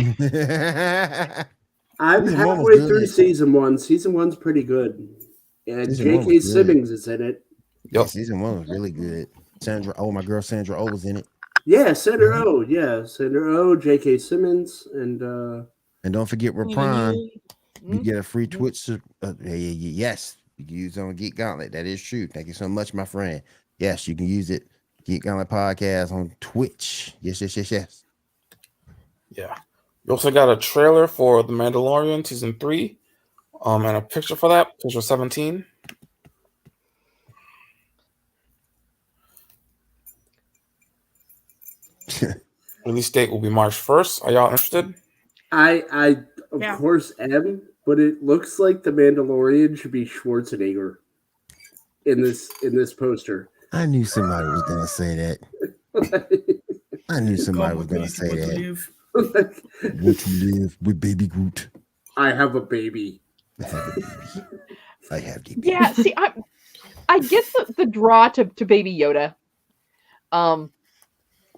Speaker 4: I'm halfway through season 1. Season 1's pretty good. And J.K. Simmons is in it.
Speaker 2: Yep. Season 1 was really good. My girl Sandra Oh was in it.
Speaker 4: Yeah, Sandra Oh. Yeah, Sandra Oh, J.K. Simmons, and
Speaker 2: don't forget we're Prime. You get a free Twitch. Yes, you can use it on Geek Gauntlet. That is true. Thank you so much, my friend. Yes, you can use it. Geek Gauntlet Podcast on Twitch. Yes.
Speaker 7: Yeah. We also got a trailer for The Mandalorian season 3. And a picture for that, picture 17. Release date will be March 1st. Are y'all interested?
Speaker 4: I of course am, but it looks like the Mandalorian should be Schwarzenegger in this poster.
Speaker 2: I knew somebody was gonna say that. I knew somebody was gonna say that. Want to live with baby Groot?
Speaker 4: I have a baby.
Speaker 2: I have the baby.
Speaker 3: Yeah, see, I get the draw to Baby Yoda.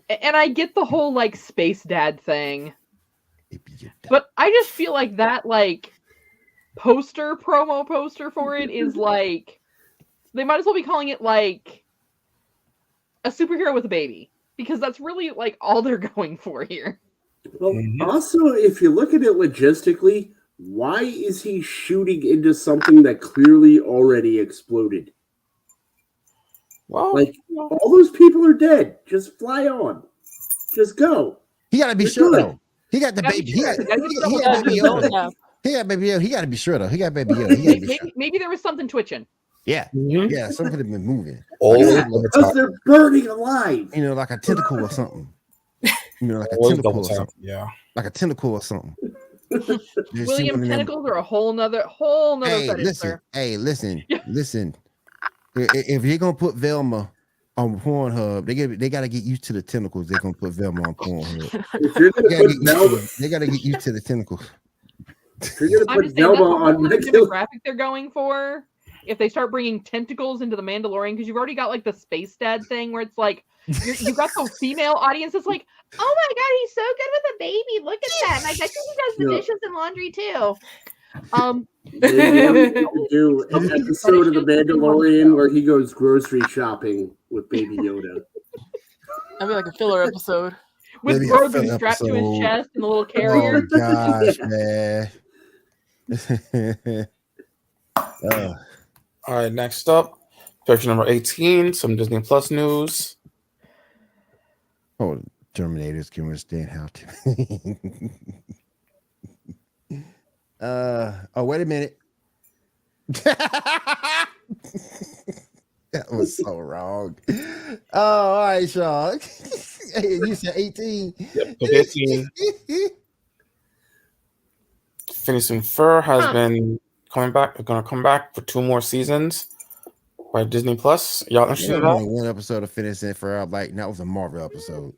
Speaker 3: And I get the whole like space dad thing. But I just feel like that like promo poster for it is like they might as well be calling it like a superhero with a baby, because that's really like all they're going for here.
Speaker 4: Well, also, if you look at it logistically, why is he shooting into something that clearly already exploded?
Speaker 7: Well,
Speaker 4: like all those people are dead. Just fly on. Just go.
Speaker 2: He gotta be sure though. He got the baby. He got baby Yoda. He got baby Yoda. He gotta be sure though. He got baby Yoda. He gotta be sure.
Speaker 3: Maybe there was something twitching.
Speaker 2: Yeah,
Speaker 7: Mhm.
Speaker 2: yeah, some could have been moving.
Speaker 7: Old
Speaker 4: Yeah,
Speaker 7: double
Speaker 4: because
Speaker 7: tap.
Speaker 4: they're burning alive.
Speaker 2: You know, like a tentacle or something. You know, like a
Speaker 7: Always
Speaker 2: tentacle
Speaker 7: double
Speaker 2: or
Speaker 7: tap.
Speaker 2: something.
Speaker 7: Yeah.
Speaker 2: Like a tentacle or something. You see
Speaker 3: William,
Speaker 2: one of them-
Speaker 3: tentacles are a whole nother
Speaker 2: Hey,
Speaker 3: fetish,
Speaker 2: listen.
Speaker 3: sir.
Speaker 2: Hey, listen.
Speaker 3: Yeah.
Speaker 2: Listen. If you're gonna put Velma on Pornhub, they gotta get used to the tentacles. They're gonna put Velma on Pornhub.
Speaker 4: If you're
Speaker 2: They
Speaker 4: gonna put Velma,
Speaker 2: gotta get used to the tentacles.
Speaker 4: if you're gonna
Speaker 3: I'm
Speaker 4: put
Speaker 3: just saying that's
Speaker 4: Velma
Speaker 3: a whole
Speaker 4: on
Speaker 3: other
Speaker 4: regular,
Speaker 3: demographic they're going for. If they start bringing tentacles into the Mandalorian, because you've already got like the space dad thing where it's like you got the female audience that's like, oh my god, he's so good with a baby. Look at that. And I bet you he does the
Speaker 4: Yeah.
Speaker 3: dishes and laundry too.
Speaker 4: they could do an episode of The Mandalorian where he goes grocery shopping with Baby Yoda.
Speaker 6: That'd be like a filler episode.
Speaker 3: With
Speaker 2: Maybe a
Speaker 3: Grogu
Speaker 2: filler
Speaker 3: strapped to his
Speaker 2: episode.
Speaker 3: chest and the little
Speaker 2: Oh
Speaker 3: carrier.
Speaker 2: gosh, man.
Speaker 7: All right, next up, picture number 18, some Disney Plus news.
Speaker 2: Oh, Terminators can understand how to. Oh, wait a minute. That was so wrong. Oh, all right, Sean. Hey, you said 18.
Speaker 7: Yep, pick 18. Phineas and Ferb has been coming back. They're going to come back for 2 more seasons by Disney Plus. Y'all interested
Speaker 2: There's
Speaker 7: in that?
Speaker 2: only one episode of Phineas and Ferb. Like, that was a Marvel episode.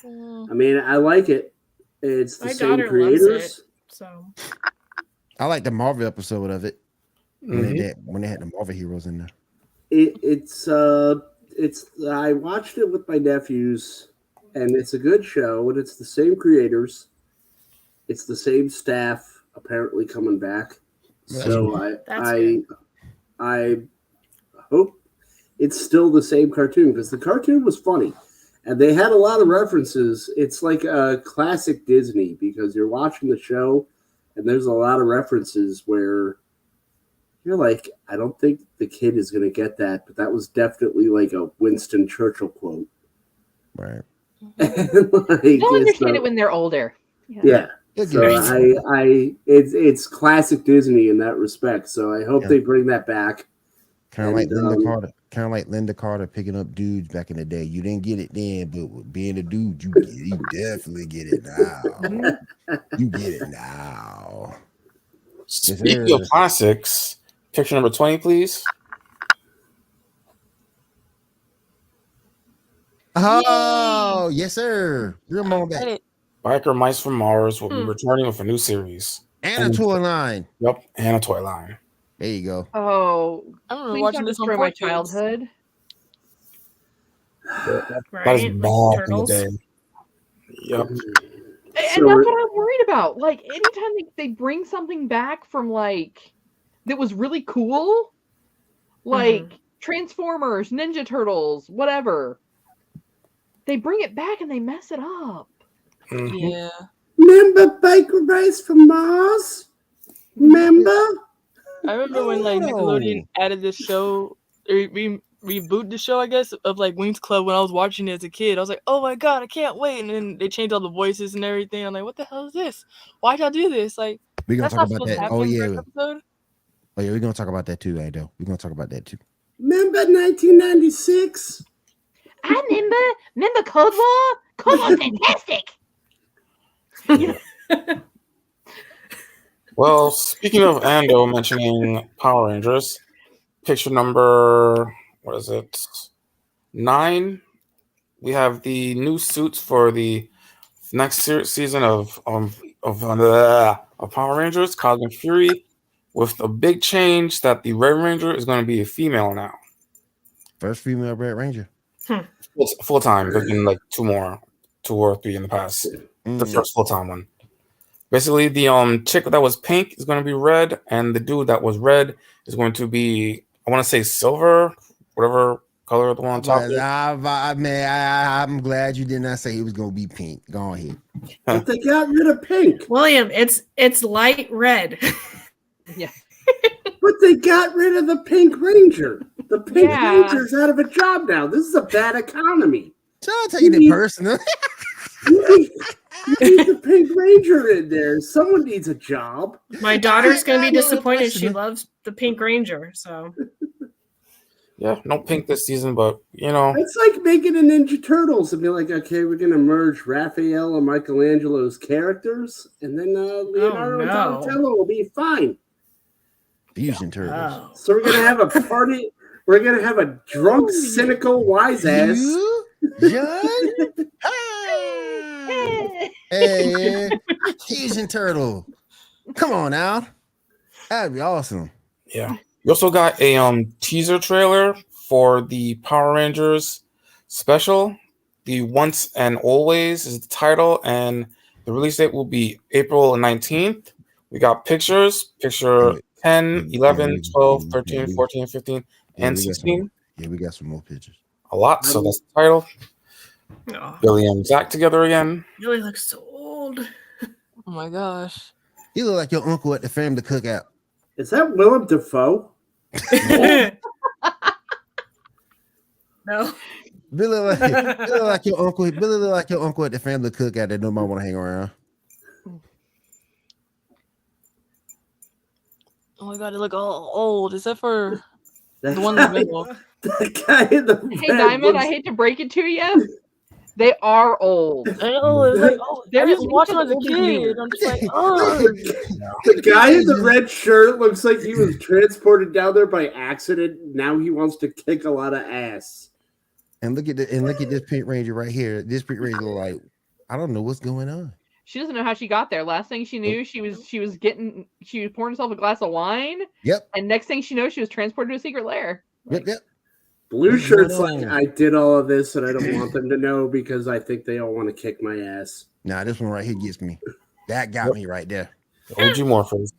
Speaker 4: I mean, I like it. It's the
Speaker 5: My
Speaker 4: same
Speaker 5: daughter
Speaker 4: creators.
Speaker 5: loves it. So
Speaker 2: I like the Marvel episode of it when
Speaker 7: Mhm.
Speaker 2: they had the Marvel heroes in there.
Speaker 4: It's I watched it with my nephews, and it's a good show, and it's the same creators. It's the same staff apparently coming back. So I hope it's still the same cartoon, because the cartoon was funny. And they had a lot of references. It's like a classic Disney, because you're watching the show and there's a lot of references where you're like, I don't think the kid is going to get that, but that was definitely like a Winston Churchill quote.
Speaker 2: Right.
Speaker 3: They'll understand it when they're older.
Speaker 4: Yeah. So it's classic Disney in that respect. So I hope they bring that back.
Speaker 2: Kind of like Linda Carter. Kind of like Linda Carter picking up dudes back in the day. You didn't get it then, but with being a dude, you definitely get it now. You get it now.
Speaker 7: Speaking of classics, picture number 20, please.
Speaker 2: Oh, yes, sir. Real moment.
Speaker 7: Biker Mice from Mars will be returning with a new series.
Speaker 2: And a toy line.
Speaker 7: Yep, and a toy line.
Speaker 2: There you go.
Speaker 3: Oh,
Speaker 6: I remember
Speaker 3: please
Speaker 6: watching
Speaker 3: don't
Speaker 6: this on
Speaker 3: destroy my
Speaker 6: 4Kids.
Speaker 3: childhood.
Speaker 7: That is bad in the day. Yep.
Speaker 3: And that's what I'm worried about. Like, anytime they bring something back from, like, that was really cool, like Transformers, Ninja Turtles, whatever, they bring it back and they mess it up.
Speaker 6: Yeah.
Speaker 4: Remember Biker Mice from Mars? Remember?
Speaker 6: I remember when like Nickelodeon added this show, or reboot the show, I guess, of like Wings Club when I was watching it as a kid. I was like, oh my god, I can't wait. And then they changed all the voices and everything. I'm like, what the hell is this? Why'd y'all do this? Like,
Speaker 2: We're gonna
Speaker 6: that's
Speaker 2: talk
Speaker 6: not
Speaker 2: about
Speaker 6: supposed to
Speaker 2: that.
Speaker 6: happen
Speaker 2: Oh
Speaker 6: in the
Speaker 2: yeah.
Speaker 6: first episode.
Speaker 2: Oh yeah, we're gonna talk about that too, Ado. We're gonna talk about that too.
Speaker 4: Remember 1996?
Speaker 3: I remember Cold War? Cold War fantastic.
Speaker 7: Well, speaking of Ando mentioning Power Rangers, picture number, what is it? 9. We have the new suits for the next season of Power Rangers, Cosmic Fury, with a big change that the Red Ranger is going to be a female now.
Speaker 2: First female Red Ranger.
Speaker 7: Full time. There's been like 2 or 3 in the past. The first full time one. Basically, the chick that was pink is going to be red, and the dude that was red is going to be, I want to say silver, whatever color the one on top.
Speaker 2: I'm glad you did not say he was going to be pink. Go ahead.
Speaker 4: But they got rid of pink.
Speaker 5: William, it's light red.
Speaker 3: Yeah.
Speaker 4: But they got rid of the Pink Ranger. The Pink Ranger's out of a job now. This is a bad economy.
Speaker 2: Don't take it personal.
Speaker 4: You need the Pink Ranger in there. Someone needs a job.
Speaker 5: My daughter's going to be disappointed. She loves the Pink Ranger. So
Speaker 7: Yeah, no pink this season, but you know,
Speaker 4: It's like making a Ninja Turtles and be like, okay, we're gonna merge Raphael and Michelangelo's characters, and then Leonardo and
Speaker 5: no.
Speaker 4: Donatello will be fine.
Speaker 2: Fusion turtles.
Speaker 5: Oh.
Speaker 4: So we're gonna have a party. We're gonna have a drunk, cynical wise ass.
Speaker 2: You, John? Hey, Fusion turtle. Come on now. That'd be awesome.
Speaker 7: yeah. We also got a teaser trailer for the Power Rangers special. The Once and Always is the title, and the release date will be April 19th. We got pictures, picture 10, 11, 12, 13, 14, 15, and 16.
Speaker 2: Yeah, we got some more pictures.
Speaker 7: A lot, so that's the title.
Speaker 5: Oh,
Speaker 7: Billy and Zach together again.
Speaker 5: Billy looks so old.
Speaker 6: Oh my gosh.
Speaker 2: You look like your uncle at the family cookout.
Speaker 4: Is that Willem Dafoe?
Speaker 5: No.
Speaker 2: Billy look like your uncle. Billy look like your uncle at the family cookout that nobody want to hang around.
Speaker 6: Oh my god, they look all old. Is that for
Speaker 4: That
Speaker 6: the one in the
Speaker 4: guy-
Speaker 6: middle?
Speaker 4: That guy in the
Speaker 3: Hey,
Speaker 4: red
Speaker 3: Diamond,
Speaker 4: looks-
Speaker 3: I hate to break it to you. They are old.
Speaker 6: I know, it's like, oh, I
Speaker 3: They're
Speaker 6: just
Speaker 3: just
Speaker 6: watched them as a
Speaker 3: older than me.
Speaker 6: kid. I'm just like, oh.
Speaker 4: The guy in the red shirt looks like he was transported down there by accident. Now he wants to kick a lot of ass.
Speaker 2: And look at this Pink Ranger right here. This Pink Ranger look like I don't know what's going on.
Speaker 3: She doesn't know how she got there. Last thing she knew, she was pouring herself a glass of wine,
Speaker 2: Yep.
Speaker 3: and next thing she knows, she was transported to a secret lair.
Speaker 2: Yep.
Speaker 4: Blue
Speaker 2: What's
Speaker 4: shirt's
Speaker 2: going
Speaker 4: like,
Speaker 2: on?
Speaker 4: I did all of this and I don't want them to know because I think they all want to kick my ass.
Speaker 2: Nah, this one right here gets me. That got me right there.
Speaker 7: OG Morphos.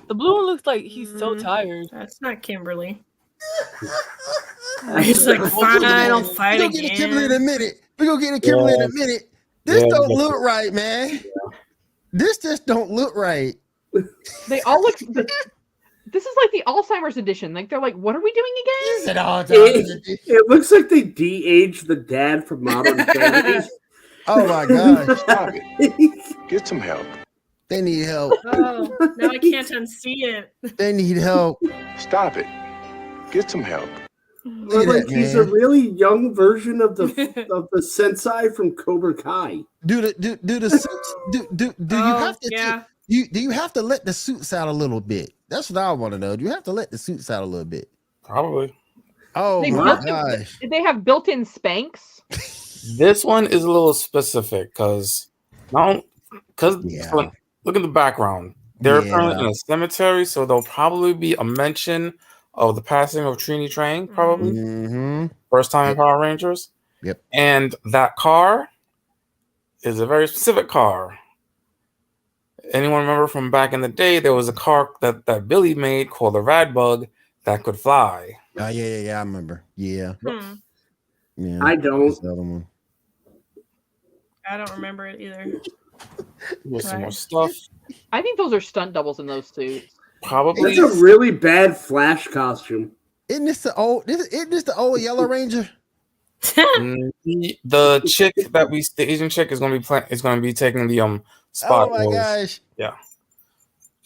Speaker 6: The blue one looks like he's so tired.
Speaker 5: That's not Kimberly. He's like,
Speaker 2: We're
Speaker 5: fine, I'll
Speaker 2: gonna
Speaker 5: fight
Speaker 2: get a Kimberly in a
Speaker 5: again.
Speaker 2: minute. We're gonna get a Kimberly in a minute. This
Speaker 7: Yeah,
Speaker 2: don't
Speaker 7: yeah.
Speaker 2: look right, man. This just don't look right.
Speaker 3: They all look. This is like the Alzheimer's edition. Like they're like, what are we doing again?
Speaker 2: it all
Speaker 4: It looks like they de-aged the dad from Modern Family.
Speaker 2: Oh my gosh.
Speaker 8: Stop it. Get some help.
Speaker 2: They need help.
Speaker 5: Oh, now I can't unsee it.
Speaker 2: They need help.
Speaker 8: Stop it. Get some help.
Speaker 2: Look at
Speaker 4: Like
Speaker 2: that,
Speaker 4: he's
Speaker 2: man.
Speaker 4: a really young version of the Sensei from Cobra Kai.
Speaker 2: Do the suits do you
Speaker 5: Oh,
Speaker 2: have to
Speaker 5: yeah.
Speaker 2: do you have to let the suits out a little bit? That's what I want to know. Do you have to let the suits out a little bit?
Speaker 7: Probably.
Speaker 2: Oh
Speaker 3: They
Speaker 2: my
Speaker 3: built it-
Speaker 2: gosh.
Speaker 3: They have built-in spanks.
Speaker 7: This one is a little specific because
Speaker 2: Yeah.
Speaker 7: look at the background. They're
Speaker 2: Yeah.
Speaker 7: currently in a cemetery, so there'll probably be a mention of the passing of Trini Trang, probably.
Speaker 2: Mm-hmm.
Speaker 7: First time in Power Rangers.
Speaker 2: Yep.
Speaker 7: And that car is a very specific car. Anyone remember from back in the day, there was a car that Billy made called the Rad Bug that could fly.
Speaker 2: Oh yeah, I remember. Yeah.
Speaker 5: Hmm.
Speaker 2: Yeah.
Speaker 4: I don't.
Speaker 2: That's the other one.
Speaker 5: I don't remember it either.
Speaker 7: There's some more
Speaker 5: Right.
Speaker 7: stuff.
Speaker 3: I think those are stunt doubles in those suits.
Speaker 7: Probably.
Speaker 4: That's a really bad Flash costume.
Speaker 2: Isn't this the old Yellow Ranger?
Speaker 7: The chick the Asian chick is gonna be taking the spot.
Speaker 2: Oh my
Speaker 7: roles.
Speaker 2: gosh.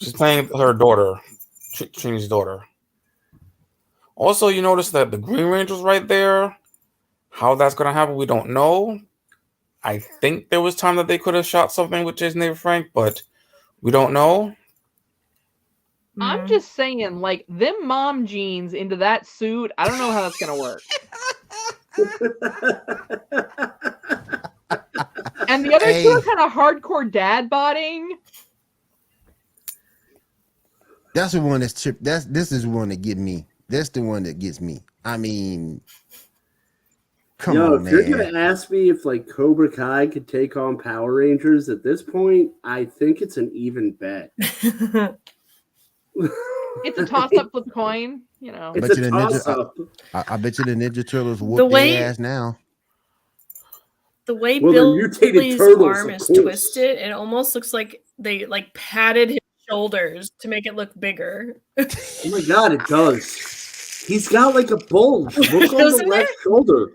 Speaker 7: She's playing her daughter, Trini's daughter. Also, you notice that the Green Ranger's right there. How that's gonna happen, we don't know. I think there was time that they could have shot something with Jason David Frank, but we don't know.
Speaker 3: I'm just saying, like, them mom jeans into that suit, I don't know how that's going to work. And the other two are kind of hardcore dad bodding.
Speaker 2: That's the one that's tripped. This is the one that get me. That's the one that gets me. I mean, come
Speaker 4: Yo,
Speaker 2: on,
Speaker 4: if you're
Speaker 2: man.
Speaker 4: gonna ask me if like Cobra Kai could take on Power Rangers at this point, I think it's an even bet.
Speaker 3: It's a toss-up flip coin, you know.
Speaker 4: It's
Speaker 2: Bet
Speaker 4: a
Speaker 2: you the Ninja-
Speaker 4: toss-up.
Speaker 2: I bet you the Ninja Turtles
Speaker 5: The
Speaker 2: whoop
Speaker 5: way-
Speaker 2: their ass now.
Speaker 5: The way
Speaker 4: Well, they're mutated
Speaker 5: Billy's
Speaker 4: turtles,
Speaker 5: arm
Speaker 4: of
Speaker 5: is
Speaker 4: course.
Speaker 5: twisted, it almost looks like they like padded his shoulders to make it look bigger.
Speaker 4: Oh my god, it does. He's got like a bulge. Look on the
Speaker 5: Doesn't
Speaker 4: left
Speaker 5: it?
Speaker 4: shoulder.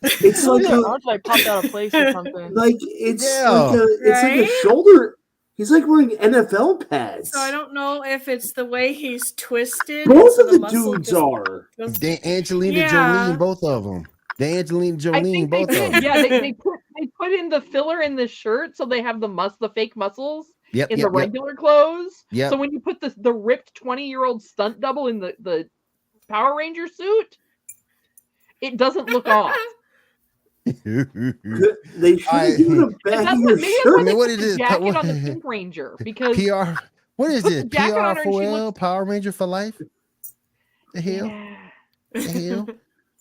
Speaker 4: It's like
Speaker 6: Their
Speaker 4: a
Speaker 6: arms like popped out of place or something.
Speaker 4: like it's
Speaker 2: Yeah.
Speaker 4: like a it's like a
Speaker 5: Right?
Speaker 4: shoulder. He's like wearing NFL pads.
Speaker 5: So I don't know if it's the way he's twisted.
Speaker 4: Both
Speaker 5: so
Speaker 4: of the
Speaker 5: muscle
Speaker 4: dudes
Speaker 5: just
Speaker 4: are.
Speaker 5: goes-
Speaker 2: They Angelina
Speaker 5: Yeah.
Speaker 2: Jolie, both of them. They Angelina
Speaker 3: I
Speaker 2: Jolie,
Speaker 3: think they
Speaker 2: both of
Speaker 3: did.
Speaker 2: them.
Speaker 3: Yeah, they put in the filler in the shirt, so they have the fake muscles
Speaker 2: Yep,
Speaker 3: in
Speaker 2: yep,
Speaker 3: the
Speaker 2: yep.
Speaker 3: regular clothes.
Speaker 2: Yep.
Speaker 3: So when you put the ripped 20-year-old stunt double in the Power Ranger suit, it doesn't look off.
Speaker 4: They should
Speaker 2: I-
Speaker 4: have given him
Speaker 3: And
Speaker 4: back
Speaker 3: that's
Speaker 4: in
Speaker 3: what
Speaker 4: your
Speaker 3: maybe that's
Speaker 4: shirt.
Speaker 3: why
Speaker 2: I mean,
Speaker 3: they
Speaker 2: what
Speaker 3: put
Speaker 2: is
Speaker 3: the
Speaker 2: this?
Speaker 3: jacket on the Pink Ranger, because
Speaker 2: PR. What is
Speaker 3: put the
Speaker 2: it?
Speaker 3: jacket on her and she
Speaker 2: PR4L,
Speaker 3: looks-
Speaker 2: Power Ranger for life? The hell?
Speaker 3: yeah.
Speaker 2: The hell?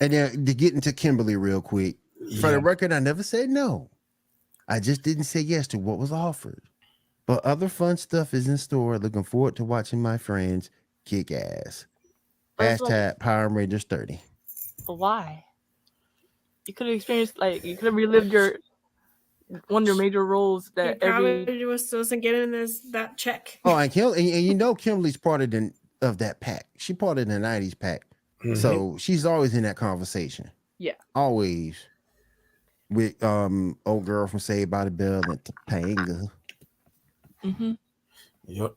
Speaker 2: And then to get into Kimberly real quick. For the
Speaker 7: Yeah.
Speaker 2: record, I never said no. I just didn't say yes to what was offered. But other fun stuff is in store. Looking forward to watching my friends kick ass.
Speaker 6: But it's like,
Speaker 2: Power Rangers 30.
Speaker 6: but why? You could have experienced, like, you could have relived one of your major roles
Speaker 5: He
Speaker 6: that
Speaker 5: probably
Speaker 6: every.
Speaker 5: wasn't getting that check.
Speaker 2: Oh, and you know Kimberly's part of that pack. She part of the 90s pack.
Speaker 7: Mhm.
Speaker 2: So she's always in that conversation.
Speaker 3: Yeah.
Speaker 2: Always. With old girl from Saved by the Bell and Topanga.
Speaker 6: Mm-hmm.
Speaker 7: Yep.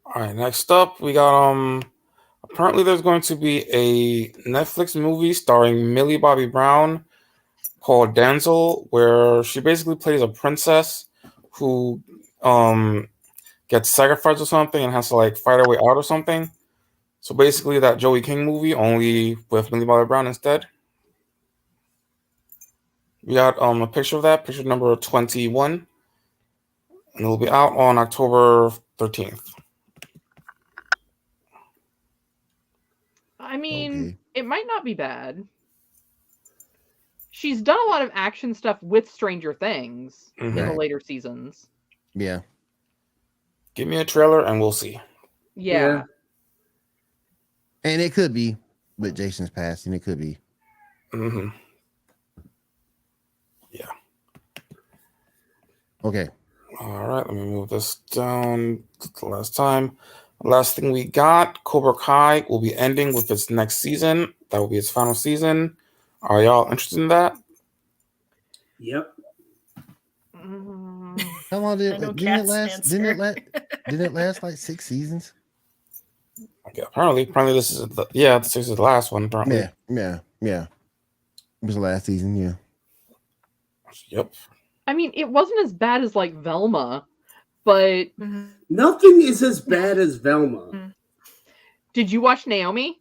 Speaker 7: All right. Next up, we got apparently there's going to be a Netflix movie starring Millie Bobby Brown called Damsel, where she basically plays a princess who gets sacrificed or something and has to like fight her way out or something. So basically that Joey King movie, only with Millie Bobby Brown instead. We got a picture of that, picture number 21. And it'll be out on October 13th.
Speaker 3: I mean,
Speaker 2: Okay.
Speaker 3: it might not be bad. She's done a lot of action stuff with Stranger Things in the
Speaker 2: Right.
Speaker 3: later seasons.
Speaker 2: Yeah.
Speaker 7: Give me a trailer and we'll see.
Speaker 3: Yeah.
Speaker 2: And it could be with Jason's past, and it could be.
Speaker 7: Mm-hmm.
Speaker 2: Okay.
Speaker 7: All right, let me move this down to the last time. Last thing we got, Cobra Kai will be ending with its next season. That will be its final season. Are y'all interested in that?
Speaker 4: Yep.
Speaker 3: Mm,
Speaker 2: How long
Speaker 5: I know Cat's answer.
Speaker 2: Didn't it last like 6 seasons?
Speaker 7: Okay, apparently this is this is the last one. Apparently,
Speaker 2: Yeah. It was the last season, yeah.
Speaker 7: Yep.
Speaker 3: I mean, it wasn't as bad as like Velma, but
Speaker 5: Mhm.
Speaker 4: Nothing is as bad as Velma.
Speaker 3: did you watch Naomi?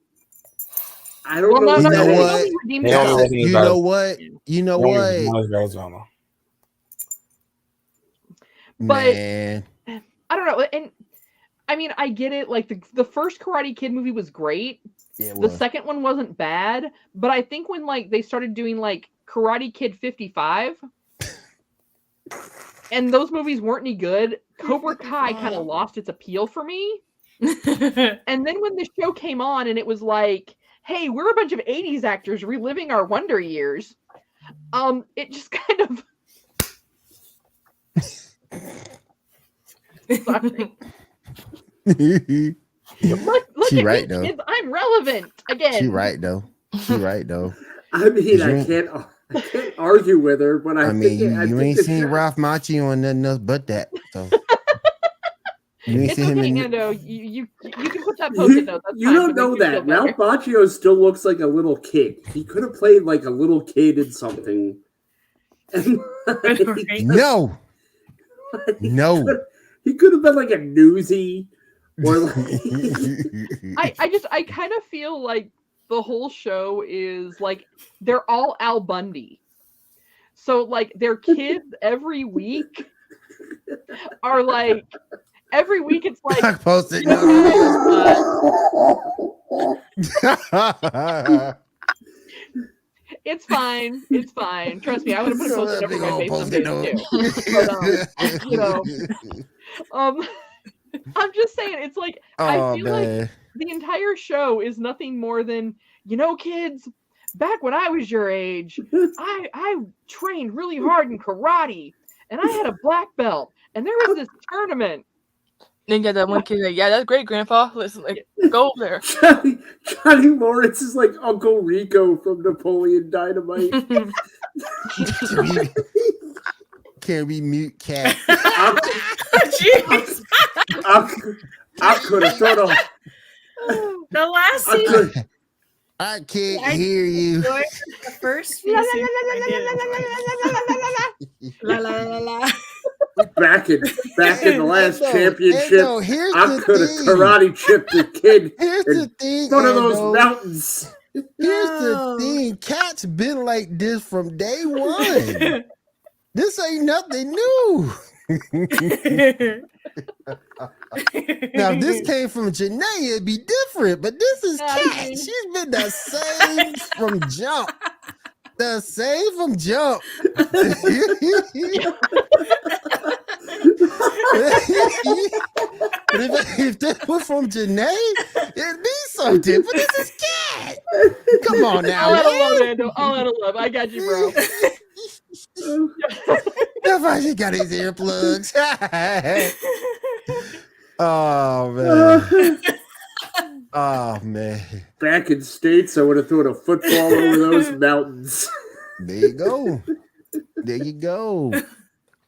Speaker 4: I don't
Speaker 3: Well,
Speaker 4: know.
Speaker 3: no,
Speaker 2: You know
Speaker 3: Naomi
Speaker 2: what?
Speaker 3: redeemed
Speaker 7: Naomi
Speaker 3: herself.
Speaker 7: wasn't as
Speaker 2: You
Speaker 7: bad
Speaker 2: know
Speaker 7: as-
Speaker 2: what? You know
Speaker 7: Naomi
Speaker 2: what?
Speaker 7: was not as bad as Velma.
Speaker 3: But-
Speaker 2: Man.
Speaker 3: I don't know. And I mean, I get it. Like the first Karate Kid movie was great.
Speaker 2: Yeah, it
Speaker 3: The
Speaker 2: was.
Speaker 3: second one wasn't bad, but I think when like they started doing like Karate Kid 55 and those movies weren't any good, Cobra Kai kind of lost its appeal for me. And then when the show came on and it was like, hey, we're a bunch of 80s actors reliving our wonder years, it just kind of Sorry. Look
Speaker 2: She
Speaker 3: at
Speaker 2: right,
Speaker 3: me,
Speaker 2: though.
Speaker 3: kids, I'm relevant again.
Speaker 2: She right though.
Speaker 4: I mean,
Speaker 2: You
Speaker 4: I
Speaker 2: ain't-
Speaker 4: can't argue with her, but I
Speaker 2: mean,
Speaker 4: think
Speaker 2: you ain't seen Ralph Macchio on nothing else but that. So you ain't
Speaker 3: It's
Speaker 2: seen him
Speaker 3: okay,
Speaker 2: in
Speaker 3: no, you can put that post-it note. That's
Speaker 4: You
Speaker 3: fine,
Speaker 4: don't
Speaker 3: to
Speaker 4: know
Speaker 3: make you feel
Speaker 4: that.
Speaker 3: better.
Speaker 4: Ralph Macchio still looks like a little kid. He could have played like a little kid in something. And,
Speaker 5: Right.
Speaker 2: No. No.
Speaker 4: He could have been like a newsie or like
Speaker 3: I kind of feel like the whole show is like they're all Al Bundy. So like their kids every week are like every week it's like
Speaker 2: I posted.
Speaker 3: it's fine. It's fine. Trust me, I would have put a post-it note for my
Speaker 2: Big old
Speaker 3: face someday too. But, you know, I'm just saying, it's like I
Speaker 2: Oh
Speaker 3: feel like
Speaker 2: man.
Speaker 3: the entire show is nothing more than, you know, kids, back when I was your age, I trained really hard in karate and I had a black belt and there was this tournament.
Speaker 6: Then you got that one kid like, yeah, that's great, Grandpa. Listen, like, go over there.
Speaker 4: Johnny Lawrence is like Uncle Rico from Napoleon Dynamite.
Speaker 2: Can we mute cat?
Speaker 5: Jeez.
Speaker 4: I could have thought of.
Speaker 5: The last
Speaker 4: I
Speaker 5: season.
Speaker 4: could.
Speaker 2: I can't hear you.
Speaker 5: enjoyed The first few seasons I did enjoy. La la la la.
Speaker 4: Back in the last championship,
Speaker 2: Ando, here's
Speaker 4: I
Speaker 2: the
Speaker 4: could have
Speaker 2: thing.
Speaker 4: karate chipped the kid
Speaker 2: Here's
Speaker 4: in
Speaker 2: the thing.
Speaker 4: front of those
Speaker 2: Ando.
Speaker 4: mountains.
Speaker 2: Here's
Speaker 5: No.
Speaker 2: the thing. Cat's been like this from day one. This ain't nothing new. Now, if this came from Janae, it'd be different. But this is Cat. She's been the same from jump. The same from jump. But if that was from Janae, it'd be something. But this is Cat. Come on now,
Speaker 3: I'll add a
Speaker 2: man.
Speaker 3: love, Ando. I'll add a love. I got you, bro.
Speaker 2: That's why she got his earplugs. Oh man. Oh man.
Speaker 4: Back in States, I would have thrown a football over those mountains.
Speaker 2: There you go. There you go.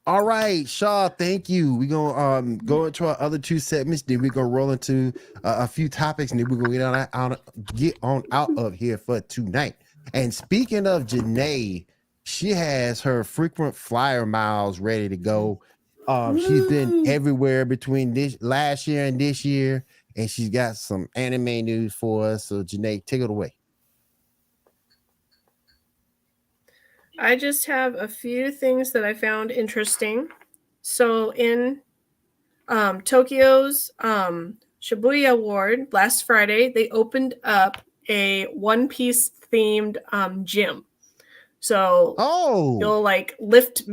Speaker 2: All right, Shaw, thank you. We're gonna go into our other two segments, then we're gonna roll into a few topics, and then we're gonna get on out of here for tonight. And speaking of Janae, she has her frequent flyer miles ready to go. She's been everywhere between this last year and this year, and she's got some anime news for us. So Janae, take it away.
Speaker 5: I just have a few things that I found interesting. So in Tokyo's Shibuya Ward last Friday, they opened up a One Piece themed gym. So you'll like lift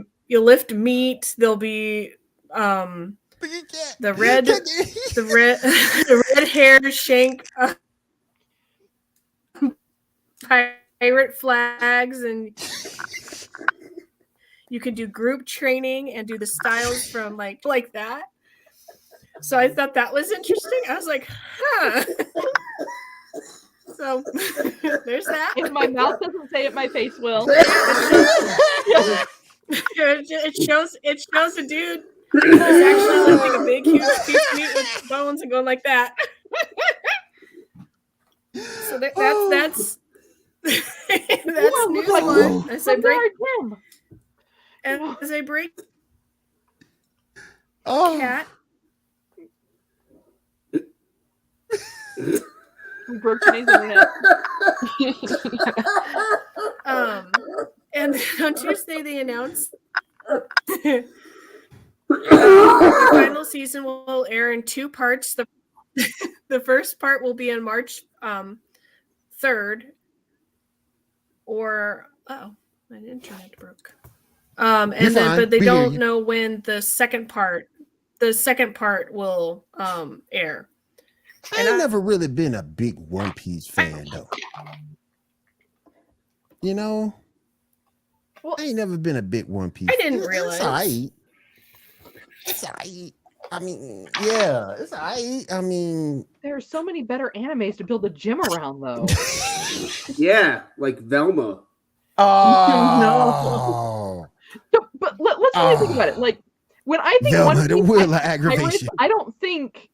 Speaker 5: meat. There'll be the red hair Shank pirate flags, and you can do group training and do the styles from like that. So I thought that was interesting. I was like, huh. So there's that.
Speaker 3: If my mouth doesn't say it, my face will.
Speaker 5: It shows a dude who's actually lifting a big, huge piece of meat with bones and going like that. So that's that's new one. As I break cat.
Speaker 3: We broke Janae's internet.
Speaker 5: And on Tuesday they announced the final season will air in two parts. The first part will be on March 3rd, or my internet broke. And then but they don't know when the second part will air.
Speaker 2: I ain't never really been a big One Piece fan though. You know? Well, I ain't never been a big One Piece.
Speaker 5: I didn't realize.
Speaker 2: It's alright. I mean, yeah, it's alright. I mean,
Speaker 3: there are so many better animes to build a gym around, though.
Speaker 4: Yeah, like Velma.
Speaker 2: Oh
Speaker 3: no. But let's really think about it. Like when I think
Speaker 2: Velma,
Speaker 3: One Piece,
Speaker 2: the wheel of aggravation.
Speaker 3: I don't think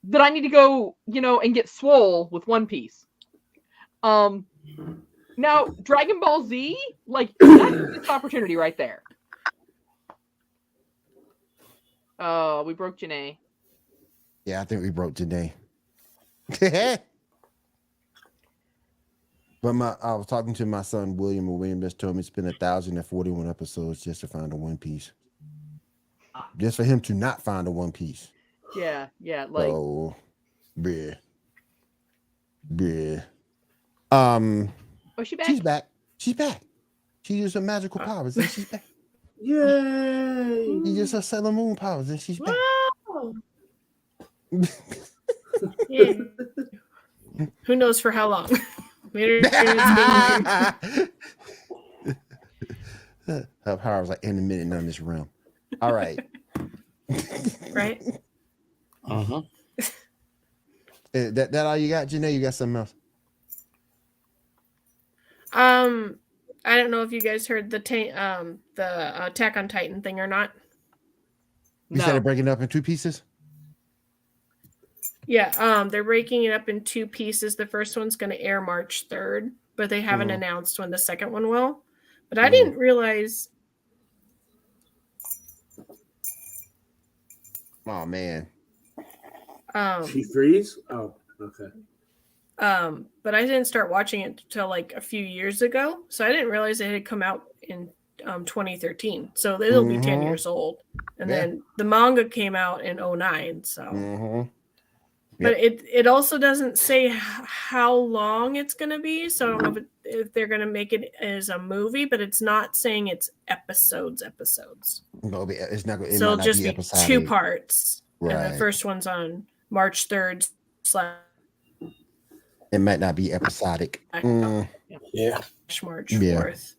Speaker 3: that I need to go, and get swole with One Piece. Now Dragon Ball Z, like that's this opportunity right there. Oh, we broke Janae.
Speaker 2: Yeah, I think we broke Janae. But I was talking to my son William, and William just told me it's been 1,041 episodes just to find a One Piece. Just for him to not find a One Piece.
Speaker 3: Yeah, like.
Speaker 2: Oh, bleh.
Speaker 3: Oh, she back?
Speaker 2: She's back. She's back. She used her magical powers and she's back.
Speaker 4: Yay!
Speaker 2: She used her Sailor Moon powers and she's back.
Speaker 5: Wow. Yeah. Who knows for how long?
Speaker 2: Her powers like intermittent on this realm. All right.
Speaker 5: Right?
Speaker 7: Uh-huh.
Speaker 2: That all you got, Janae? You got something else?
Speaker 5: I don't know if you guys heard the Attack on Titan thing or not.
Speaker 2: You said they're breaking it up in 2 pieces?
Speaker 5: Yeah, they're breaking it up in 2 pieces. The first one's going to air March 3rd, but they haven't announced when the second one will. But I didn't realize.
Speaker 2: Oh man.
Speaker 4: She freeze? Oh, okay.
Speaker 5: But I didn't start watching it until like a few years ago, so I didn't realize it had come out in 2013. So it'll be 10 years old. And then the manga came out in 2009. So, but it also doesn't say how long it's going to be. So I don't know if they're going to make it as a movie, but it's not saying it's episodes.
Speaker 2: No, it's not.
Speaker 5: So it'll just be episodic. 2 parts.
Speaker 2: Right.
Speaker 5: And the first one's on March 3rd.
Speaker 2: It might not be episodic.
Speaker 7: Yeah.
Speaker 5: March 4th.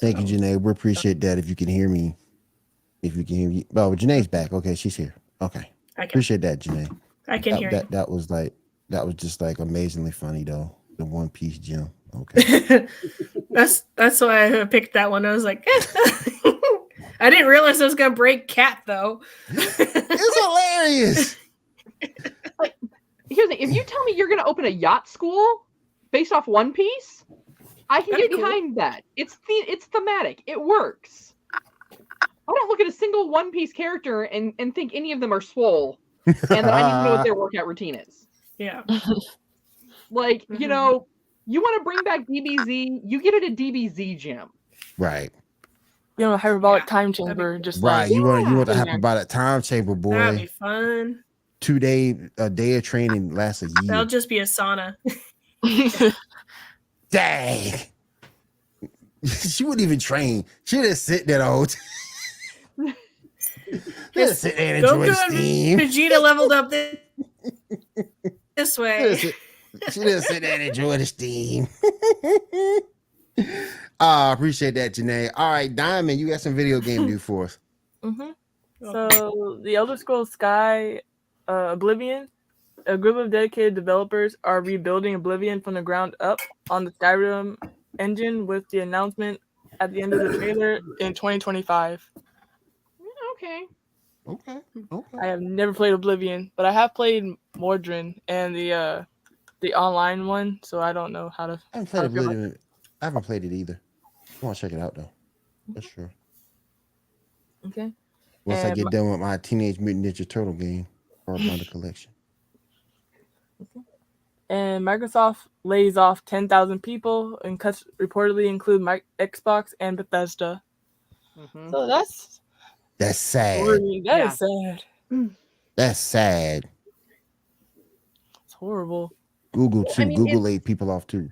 Speaker 2: Thank you, Janae. We appreciate that. If you can hear me. Oh, Janae's back. Okay, she's here. Okay. Appreciate that, Janae.
Speaker 5: I can hear you.
Speaker 2: That was just like amazingly funny though. The One Piece gem. Okay.
Speaker 5: that's why I picked that one. I was like, I didn't realize I was gonna break Cat though.
Speaker 2: It's hilarious.
Speaker 3: Like, here's the thing. If you tell me you're gonna open a yacht school based off One Piece, I can get behind that. It's thematic. It works. I don't look at a single One Piece character and think any of them are swole, and that I need to know what their workout routine is.
Speaker 5: Yeah.
Speaker 3: Like, you know, you want to bring back DBZ, you get it at DBZ gym.
Speaker 2: Right.
Speaker 6: You know, hyperbolic time chamber. Just
Speaker 2: right.
Speaker 6: Like,
Speaker 2: you want to hyperbolic time chamber, boy.
Speaker 5: That'd be fun.
Speaker 2: 2 day, a day of training lasts a year.
Speaker 5: That'll just be a sauna.
Speaker 2: Dang. She wouldn't even train. She just sit there the whole time. Just sit there and enjoy the steam.
Speaker 5: Vegeta leveled up this way.
Speaker 2: She just sit there and enjoy the steam. I appreciate that, Janae. All right, Diamond, you got some video game news for us.
Speaker 6: So, the Elder Scrolls Sky Oblivion, a group of dedicated developers are rebuilding Oblivion from the ground up on the Skyrim engine with the announcement at the end of the trailer in 2025.
Speaker 3: Okay.
Speaker 6: I have never played Oblivion, but I have played Mordrin and the online one, so I don't know how to.
Speaker 2: I haven't played Oblivion. I haven't played it either. I want to check it out though. That's sure.
Speaker 6: Okay.
Speaker 2: Once I get done with my Teenage Mutant Ninja Turtle game or Bundle collection.
Speaker 6: And Microsoft lays off 10,000 people, and cuts reportedly include Xbox and Bethesda. So that's
Speaker 2: sad.
Speaker 6: That is sad.
Speaker 2: That's sad.
Speaker 6: It's horrible.
Speaker 2: Google too. Google laid people off too.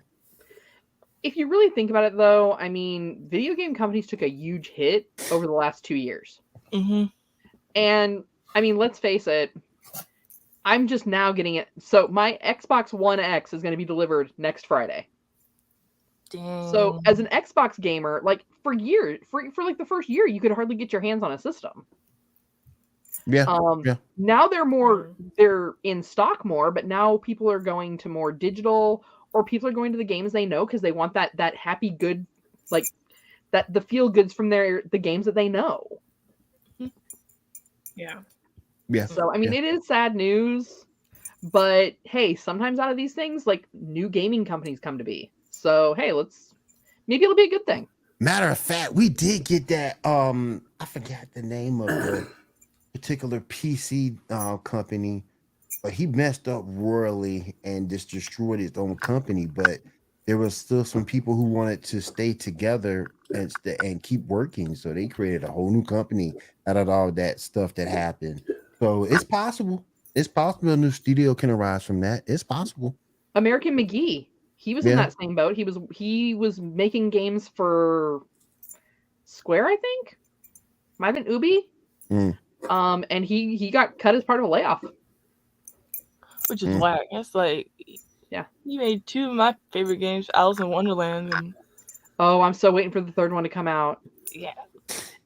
Speaker 3: If you really think about it, though, I mean, video game companies took a huge hit over the last 2 years. And I mean, let's face it. I'm just now getting it. So my Xbox One X is going to be delivered next Friday.
Speaker 6: Dang.
Speaker 3: So as an Xbox gamer, like for years, for like the first year, you could hardly get your hands on a system. Now they're in stock more, but now people are going to more digital, or people are going to the games they know because they want that happy good, like that the feel goods from the games that they know.
Speaker 5: Yeah.
Speaker 3: So I mean, it is sad news, but hey, sometimes out of these things, like new gaming companies come to be. So hey, maybe it'll be a good thing.
Speaker 2: Matter of fact, we did get that. I forgot the name of the particular PC company, but he messed up royally and just destroyed his own company. But there was still some people who wanted to stay together and keep working, so they created a whole new company out of all that stuff that happened. So it's possible. It's possible a new studio can arise from that. It's possible.
Speaker 3: American McGee, he was in that same boat. He was making games for Square, I think. Might have been Ubi. And he got cut as part of a layoff.
Speaker 6: Which is whack. It's like, he made 2 of my favorite games, Alice in Wonderland. And
Speaker 3: oh, I'm so waiting for the 3rd one to come out.
Speaker 6: Yeah.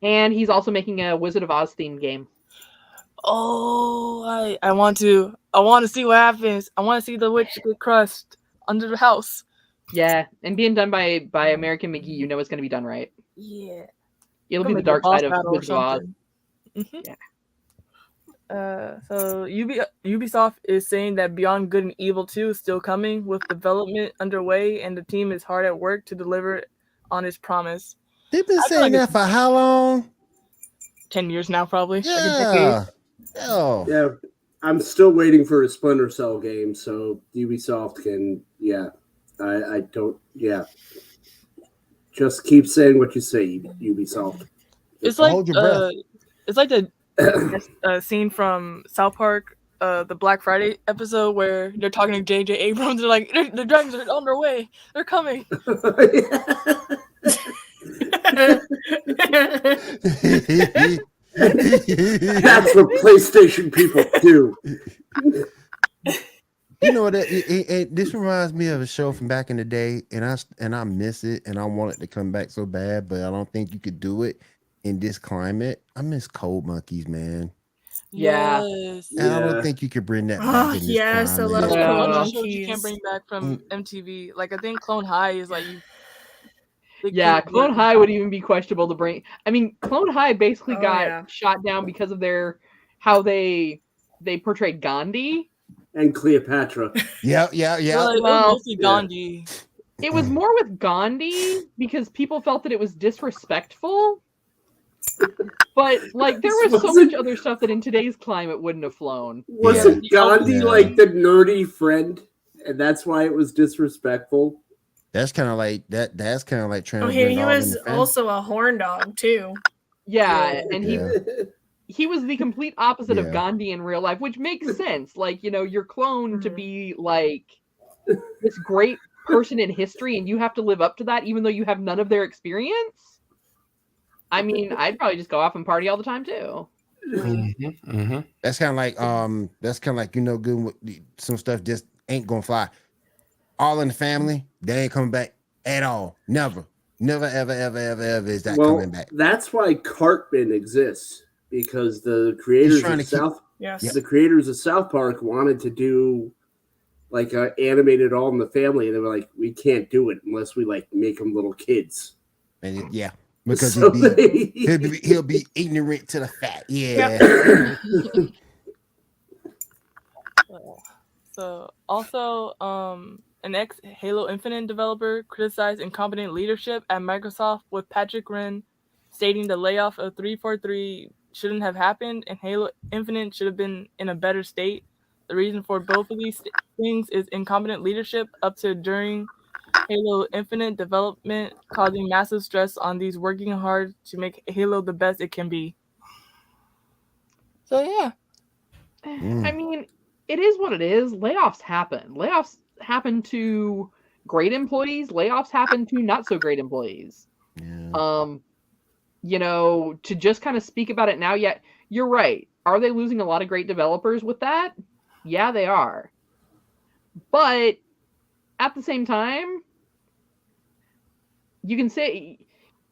Speaker 3: And he's also making a Wizard of Oz themed game.
Speaker 6: Oh, I want to see what happens. I want to see the witch get crushed under the house.
Speaker 3: Yeah, and being done by American McGee, you know it's going to be done right.
Speaker 6: Yeah.
Speaker 3: It'll be
Speaker 6: Gonna
Speaker 3: the
Speaker 6: make a
Speaker 3: dark
Speaker 6: boss
Speaker 3: side of
Speaker 6: battle or
Speaker 3: Wizard of Oz.
Speaker 6: something. Mhm.
Speaker 3: Yeah.
Speaker 6: So Ubisoft is saying that Beyond Good and Evil 2 is still coming with development underway, and the team is hard at work to deliver on its promise.
Speaker 2: They've been
Speaker 6: I feel
Speaker 2: saying
Speaker 6: like
Speaker 2: that for how long?
Speaker 6: 10 years now, probably. Like a decade.
Speaker 2: Yeah. Oh.
Speaker 4: Yeah, I'm still waiting for a Splinter Cell game, so Ubisoft can. Yeah, I don't. Yeah, just keep saying what you say, Ubisoft.
Speaker 6: It's like
Speaker 2: hold your breath.
Speaker 6: it's like the scene from South Park, the Black Friday episode where they're talking to J.J. Abrams. They're like, the dragons are on their way. They're coming.
Speaker 4: That's what PlayStation people do.
Speaker 2: You know what? This reminds me of a show from back in the day, and I miss it, and I want it to come back so bad, but I don't think you could do it in this climate. I miss Cold Monkeys, man.
Speaker 3: Yeah.
Speaker 6: Yes.
Speaker 2: And I don't think you could bring that back
Speaker 5: Oh,
Speaker 2: in this
Speaker 5: yes, I
Speaker 2: climate.
Speaker 5: love
Speaker 3: Yeah.
Speaker 6: A
Speaker 5: Cold
Speaker 6: bunch of shows you can't
Speaker 5: Monkeys.
Speaker 6: bring back from MTV. Like I think Clone High is like you.
Speaker 3: Yeah, Clone High would even be questionable to bring. I mean, Clone High basically
Speaker 5: Oh,
Speaker 3: got
Speaker 5: yeah.
Speaker 3: shot down because of how they portrayed Gandhi.
Speaker 4: And Cleopatra.
Speaker 2: Yeah.
Speaker 6: Well, it
Speaker 3: Well,
Speaker 6: was mostly Gandhi.
Speaker 3: It was more with Gandhi because people felt that it was disrespectful. But like there was so much other stuff that in today's climate wouldn't have flown.
Speaker 4: Wasn't Gandhi like the nerdy friend, and that's why it was disrespectful?
Speaker 2: That's kind of like that. That's kind of like trying
Speaker 5: Oh,
Speaker 2: to
Speaker 5: he
Speaker 2: bring all
Speaker 5: was
Speaker 2: them fans.
Speaker 5: also a horn dog too.
Speaker 3: Yeah, and
Speaker 2: Yeah.
Speaker 3: he was the complete opposite of
Speaker 2: Yeah.
Speaker 3: Gandhi in real life, which makes sense. Like, you know, you're cloned to be like this great person in history, and you have to live up to that, even though you have none of their experience. I mean, I'd probably just go off and party all the time too.
Speaker 2: That's kind of like you know, good with some stuff just ain't gonna fly. All in the family, they ain't coming back at all. Never, ever is that coming back.
Speaker 4: That's why Cartman exists, because the creators
Speaker 2: trying
Speaker 4: of
Speaker 2: to keep-
Speaker 4: the creators of South Park wanted to do like animated All in the Family, and they were like, we can't do it unless we like make them little kids.
Speaker 2: And because
Speaker 4: So
Speaker 2: he'll be ignorant to the fact. Yeah.
Speaker 6: So also, an ex-Halo Infinite developer criticized incompetent leadership at Microsoft, with Patrick Wren stating the layoff of 343 shouldn't have happened and Halo Infinite should have been in a better state. The reason for both of these things is incompetent leadership up to during Halo Infinite development, causing massive stress on these working hard to make Halo the best it can be. So yeah.
Speaker 3: I mean, it is what it is. Layoffs happen. Layoffs happen to great employees. Layoffs happen to not so great employees.
Speaker 2: Yeah.
Speaker 3: You know, to just kind of speak about it now, yet you're right. Are they losing a lot of great developers with that? Yeah, they are. But at the same time, you can say,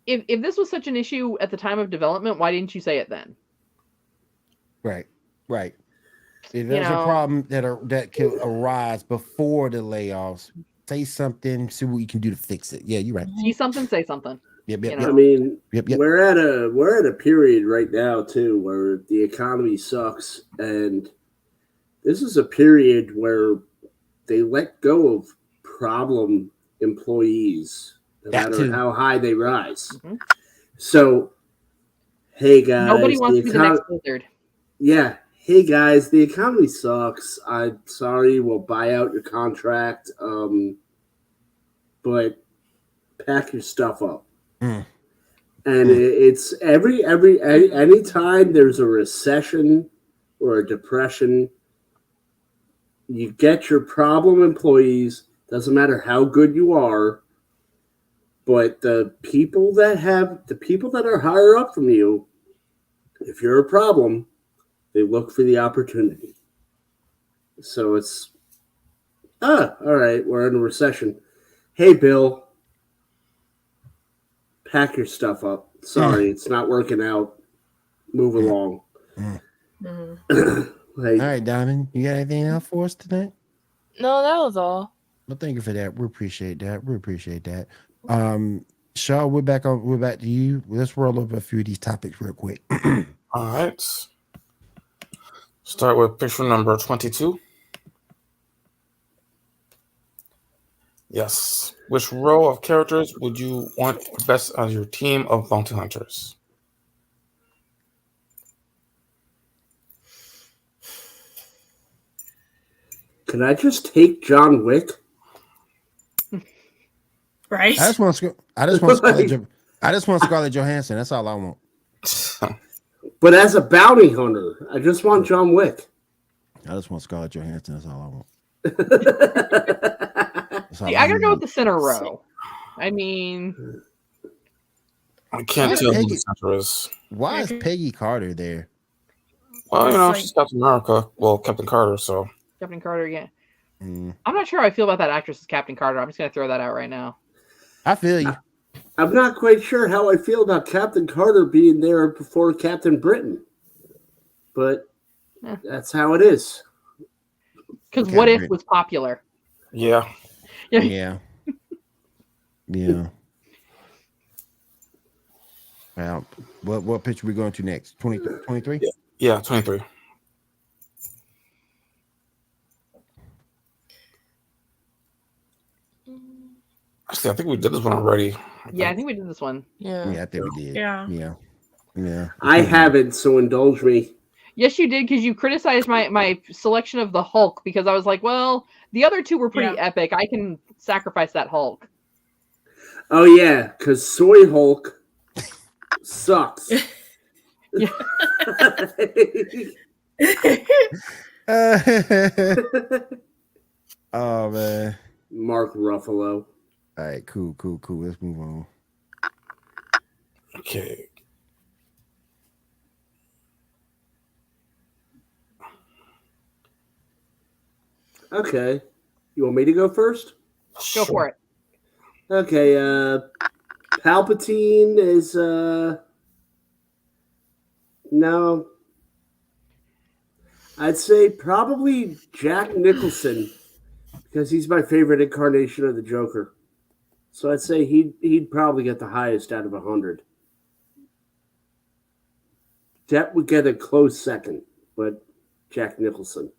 Speaker 3: if this was such an issue at the time of development, why didn't you say it then?
Speaker 2: Right. If there's a problem that could arise before the layoffs, say something, see what you can do to fix it. Yeah, you're right.
Speaker 3: See something, say something.
Speaker 2: Yep.
Speaker 4: I mean, we're at a period right now too where the economy sucks, and this is a period where they let go of problem employees, no matter how high they rise.
Speaker 3: Mm-hmm.
Speaker 4: So, hey guys,
Speaker 3: nobody wants to be the next Blizzard.
Speaker 4: Yeah. Hey guys, the economy sucks. I'm sorry, we'll buy out your contract. But pack your stuff up. And it's anytime there's a recession or a depression, you get your problem employees, doesn't matter how good you are, but the people that are higher up from you, if you're a problem, they look for the opportunity. So it's, all right, we're in a recession. Hey, Bill, pack your stuff up. Sorry, it's not working out. Move along.
Speaker 2: All right, Diamond, you got anything else for us tonight?
Speaker 6: No, that was all.
Speaker 2: Well, thank you for that. We appreciate that. We appreciate that. Shaw, we're back to you. Let's roll over a few of these topics real quick.
Speaker 7: All right. Start with picture number 22. Yes. Which row of characters would you want best as your team of bounty hunters?
Speaker 4: Can I just take John Wick?
Speaker 5: Right?
Speaker 2: I just want Scarlett Johansson. That's all I want.
Speaker 4: But as a bounty hunter, I just want John Wick.
Speaker 2: I just want Scarlett Johansson. That's all I want.
Speaker 3: See, I gotta go with the center row. I mean,
Speaker 7: I can't tell who the center is.
Speaker 2: Why is Peggy Carter there?
Speaker 7: Well, she's Captain America. Well, Captain Carter, so.
Speaker 3: Captain Carter, yeah. I'm not sure how I feel about that actress as Captain Carter. I'm just gonna throw that out right now.
Speaker 2: I feel you.
Speaker 4: I'm not quite sure how I feel about Captain Carter being there before Captain Britain, but that's how it is.
Speaker 3: Because What If was popular.
Speaker 7: Yeah.
Speaker 2: Yeah. Well, what picture are we going to next? 23?
Speaker 7: Yeah, 23. Actually, I think we did this one already.
Speaker 3: I think we did this one.
Speaker 2: Yeah, I think we did.
Speaker 5: Yeah.
Speaker 4: I haven't, so indulge me.
Speaker 3: Yes, you did, because you criticized my selection of the Hulk, because I was like, well, the other two were pretty epic. I can sacrifice that Hulk.
Speaker 4: Oh, yeah, because Soy Hulk sucks.
Speaker 2: Oh, man.
Speaker 4: Mark Ruffalo.
Speaker 2: All right, cool. Let's move on.
Speaker 7: Okay.
Speaker 4: Okay. You want me to go first?
Speaker 3: Go for it.
Speaker 4: Okay, Palpatine is no. I'd say probably Jack Nicholson, because he's my favorite incarnation of the Joker. So I'd say he'd probably get the highest out of 100. Depp would get a close second, but Jack Nicholson.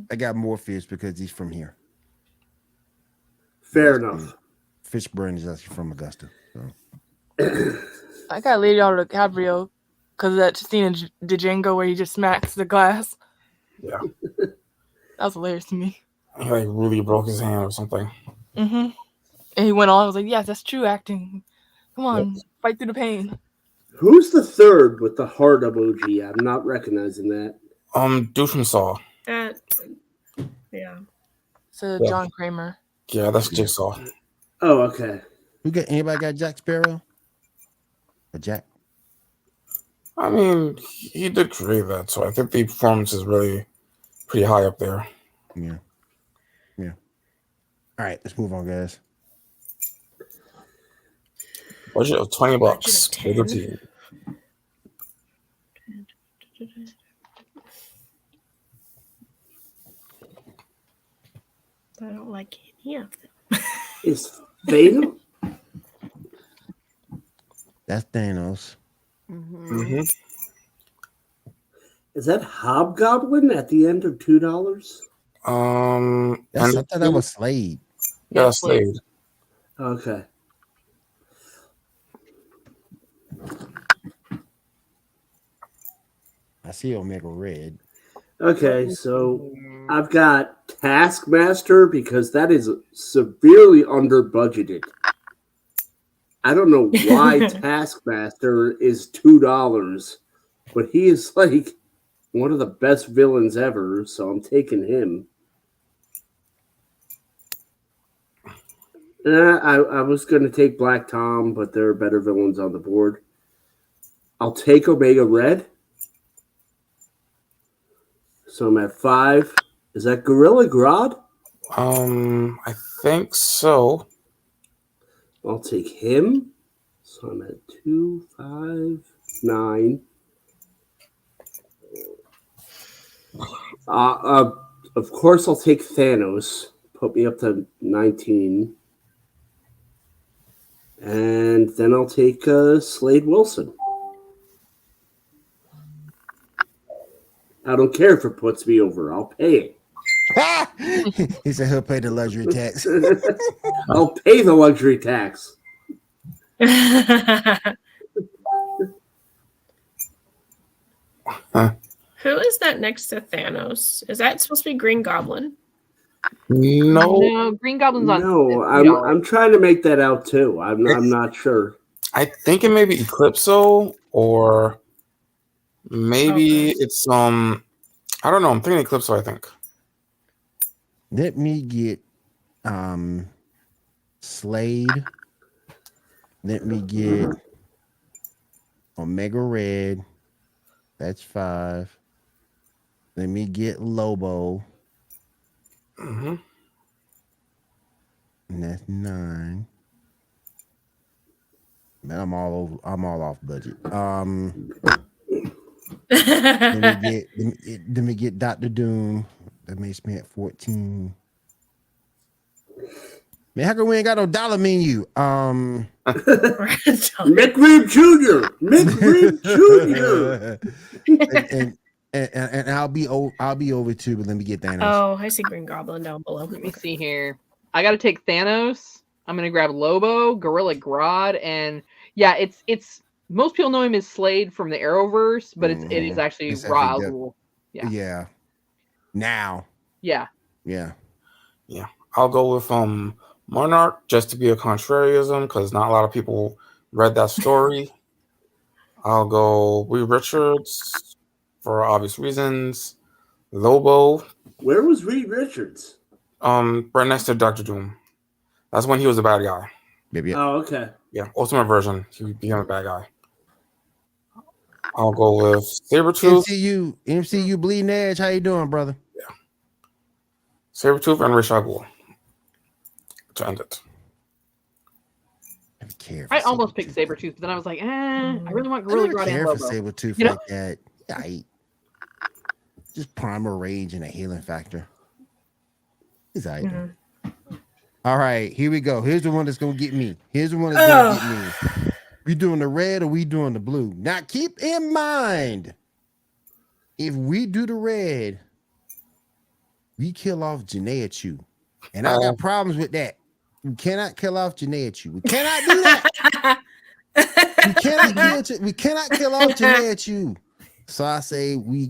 Speaker 2: I got Morpheus because he's from here.
Speaker 4: Fair enough.
Speaker 2: Fishburne is actually from Augusta. So.
Speaker 6: I got Leonardo DiCaprio because of that scene in Django where he just smacks the glass.
Speaker 7: Yeah.
Speaker 6: That was hilarious to me.
Speaker 7: He like really broke his hand or something.
Speaker 6: Mm-hmm. And he went on. I was like, yes, that's true acting. Come on, fight through the pain.
Speaker 4: Who's the third with the heart emoji? I'm not recognizing that.
Speaker 7: Dude from Saw.
Speaker 5: Yeah.
Speaker 6: So John Kramer.
Speaker 7: Yeah, that's Jigsaw.
Speaker 4: Oh, okay.
Speaker 2: Anybody got Jack Sparrow? Or Jack?
Speaker 7: I mean, he did create that, so I think the performance is really pretty high up there.
Speaker 2: Yeah. All right, let's move on, guys.
Speaker 7: Budget of $20.
Speaker 5: Budget of 10. I don't like any of them.
Speaker 4: Is Thanos?
Speaker 2: That's Thanos.
Speaker 7: Mm-hmm.
Speaker 4: Is that Hobgoblin at the end of $2?
Speaker 2: I thought that was Slade.
Speaker 7: Yeah, Slade.
Speaker 4: Okay.
Speaker 2: I see Omega Red.
Speaker 4: Okay, so I've got Taskmaster because that is severely under budgeted. I don't know why Taskmaster is $2, but he is like one of the best villains ever, so I'm taking him. I was going to take Black Tom, but there are better villains on the board. I'll take Omega Red. So I'm at 5. Is that Gorilla Grodd?
Speaker 7: I think so.
Speaker 4: I'll take him. So I'm at 2, 5, 9. Of course, I'll take Thanos. put me up to 19. And then I'll take Slade Wilson. I don't care if it puts me over. I'll pay it.
Speaker 2: He said he'll pay the luxury tax.
Speaker 4: I'll pay the luxury tax.
Speaker 5: Who is that next to Thanos? Is that supposed to be Green Goblin?
Speaker 3: No, Green Goblin's on.
Speaker 4: No, I'm trying to make that out too. I'm not sure.
Speaker 7: I think it may be Eclipso, or maybe it's I don't know. I'm thinking Eclipso, I think.
Speaker 2: Let me get Slade. Let me get Omega Red. That's 5. Let me get Lobo.
Speaker 7: Mm-hmm.
Speaker 2: And that's 9. Man, I'm all off budget. Let me get Dr. Doom. That makes me at 14. Man, how come we ain't got no dollar menu?
Speaker 4: Mick Reed Jr. Mick Reed Jr.
Speaker 2: and I'll be over too, but let me get Thanos.
Speaker 5: Oh, I see Green Goblin down below.
Speaker 3: Let me see here. I got to take Thanos. I'm gonna grab Lobo, Gorilla Grodd, and yeah, it's most people know him as Slade from the Arrowverse, but it is actually Ra's al Ghul.
Speaker 2: Yeah. Now.
Speaker 3: Yeah.
Speaker 7: I'll go with Monarch, just to be a contrarianism, because not a lot of people read that story. I'll go Reed Richards for obvious reasons. Lobo.
Speaker 4: Where was Reed Richards?
Speaker 7: Right next to Dr. Doom. That's when he was a bad guy.
Speaker 2: Maybe.
Speaker 4: Oh, okay.
Speaker 7: Yeah, ultimate version. He became a bad guy. I'll go with Sabretooth.
Speaker 2: MCU Bleeding Edge. How you doing, brother?
Speaker 7: Yeah. Sabretooth and Ra's al Ghul to end it.
Speaker 3: I almost picked Sabretooth, but then I was like, I really want Gorilla Grodd and Lobo.
Speaker 2: Sabretooth like that. Yeah, just primal rage and a healing factor. He's all right. All right, here we go. Here's the one that's gonna get me. We doing the red or we doing the blue? Now keep in mind, if we do the red, we kill off Janaea Chu. And I got problems with that. We cannot kill off Janaea Chu. We cannot do that. we cannot kill off Janaea Chu. So I say we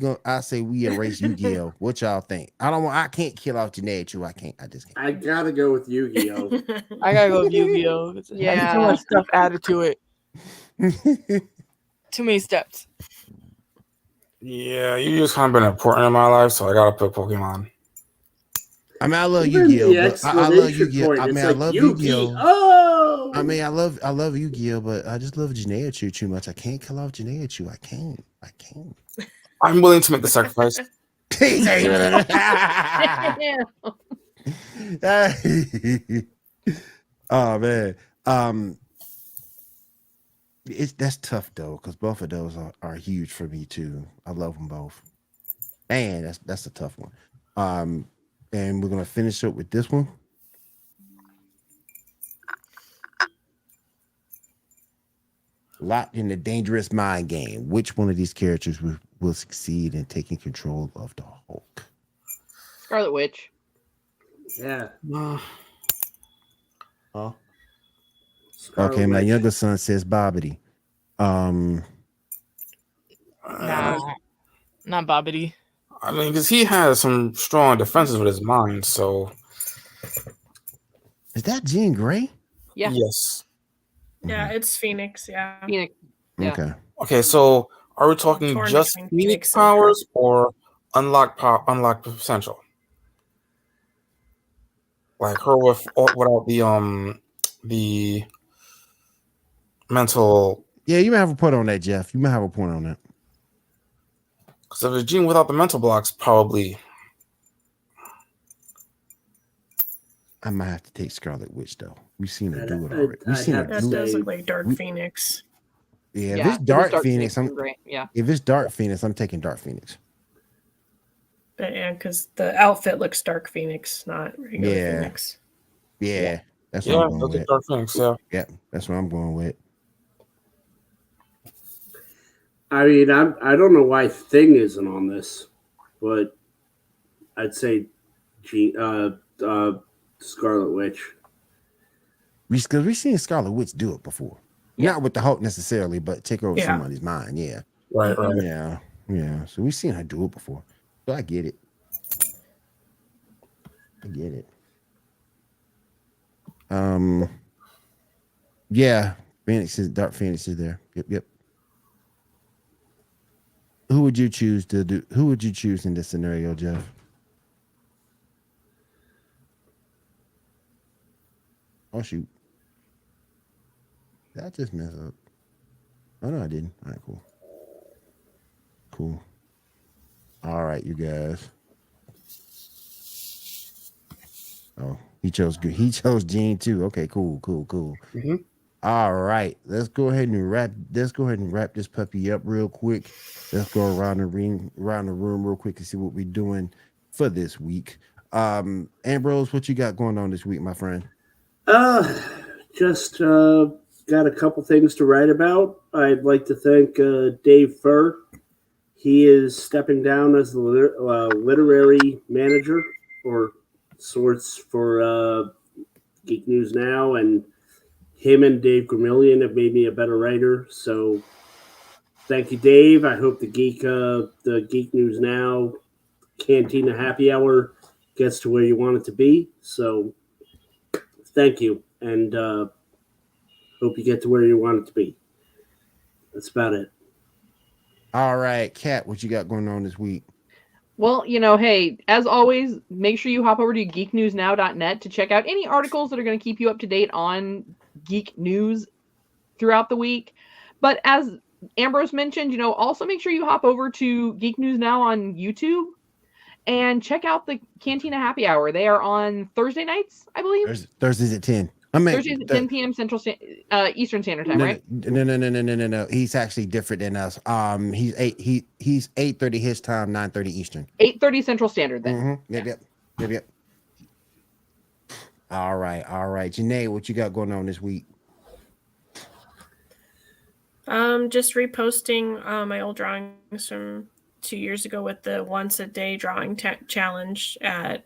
Speaker 2: erase Yu-Gi-Oh. What y'all think? I can't kill off Janaea Chu. I just can't.
Speaker 4: I gotta go with Yu-Gi-Oh.
Speaker 6: I gotta go with Yu-Gi-Oh.
Speaker 3: Yeah.
Speaker 6: Too much stuff added to it. Too many steps.
Speaker 7: Yeah, you just kind of been important in my life, so I gotta pick Pokemon.
Speaker 2: I mean, I love Yu-Gi-Oh. I love Yu-Gi-Oh. I love Yu-Gi-Oh.
Speaker 4: Oh,
Speaker 2: I mean, I love Yu-Gi-Oh, but I just love Janaea Chu too much. I can't kill off Janaea Chu. I can't.
Speaker 7: I'm willing to make the sacrifice.
Speaker 2: Oh man, that's tough though, because both of those are huge for me too. I love them both. Man, that's a tough one. And we're gonna finish up with this one. Locked in the dangerous mind game. Which one of these characters will succeed in taking control of the Hulk?
Speaker 3: Scarlet Witch.
Speaker 4: Yeah.
Speaker 2: Okay, my younger son says Bobbity.
Speaker 6: Nah, not Bobbity.
Speaker 7: I mean, because he has some strong defenses with his mind, so.
Speaker 2: Is that Jean Grey?
Speaker 3: Yeah.
Speaker 7: Yes.
Speaker 5: Yeah, it's Phoenix. Yeah.
Speaker 3: Phoenix. Yeah.
Speaker 7: Okay, so are we talking just Phoenix powers or unlocked potential? Like her without the mental.
Speaker 2: Yeah, you may have a point on that, Jeff. You may have a point on that.
Speaker 7: Because if it's Jean without the mental blocks, probably.
Speaker 2: I might have to take Scarlet Witch though. We've seen her do it already. We've seen her do it.
Speaker 5: That does look like Dark Phoenix.
Speaker 2: Yeah, if it's Dark Phoenix,
Speaker 3: great. Yeah.
Speaker 2: If it's Dark Phoenix, I'm taking Dark Phoenix.
Speaker 5: But yeah, because the outfit looks Dark Phoenix, not regular Phoenix.
Speaker 2: Yeah. That's what I'm going with.
Speaker 7: Dark Phoenix,
Speaker 2: yeah, that's what I'm going with.
Speaker 4: I mean, I don't know why Thing isn't on this, but I'd say Scarlet Witch.
Speaker 2: Because we've seen Scarlet Witch do it before.
Speaker 3: Yeah.
Speaker 2: Not with the Hulk necessarily, but take over somebody's mind. Yeah.
Speaker 7: Right.
Speaker 2: Yeah. So we've seen her do it before. So I get it. Yeah, Dark Phoenix is there. Yep. Who would you choose in this scenario, Jeff? Oh shoot. Did I just mess up? Oh no, I didn't. All right, cool. All right, you guys. Oh, he chose Gene too. Okay, cool.
Speaker 7: Mm-hmm.
Speaker 2: All right, let's go ahead and wrap this puppy up real quick. Let's go around the room real quick and see what we're doing for this week. Ambrose, what you got going on this week, my friend?
Speaker 4: Just got a couple things to write about. I'd like to thank Dave Furr. He is stepping down as the literary manager or sorts for Geek News Now, and him and Dave Gramillion have made me a better writer. So thank you, Dave. I hope the Geek News Now Cantina Happy Hour gets to where you want it to be. So thank you, and hope you get to where you want it to be. That's about it.
Speaker 2: All right, Kat, what you got going on this week?
Speaker 3: Well, hey, as always, make sure you hop over to geeknewsnow.net to check out any articles that are going to keep you up to date on geek news throughout the week. But as Ambrose mentioned, also make sure you hop over to Geek News Now on YouTube and check out the Cantina Happy Hour. They are on Thursday nights, I believe.
Speaker 2: Thursdays at 10.
Speaker 3: Thursdays at 10 p.m. Eastern Standard Time, right?
Speaker 2: No. He's actually different than us. He's 8:30 his time, 9:30 Eastern.
Speaker 3: 8:30 Central Standard then.
Speaker 2: Mm-hmm. Yep. All right. Janae, what you got going on this week?
Speaker 5: Just reposting my old drawings from 2 years ago with the once a day drawing challenge at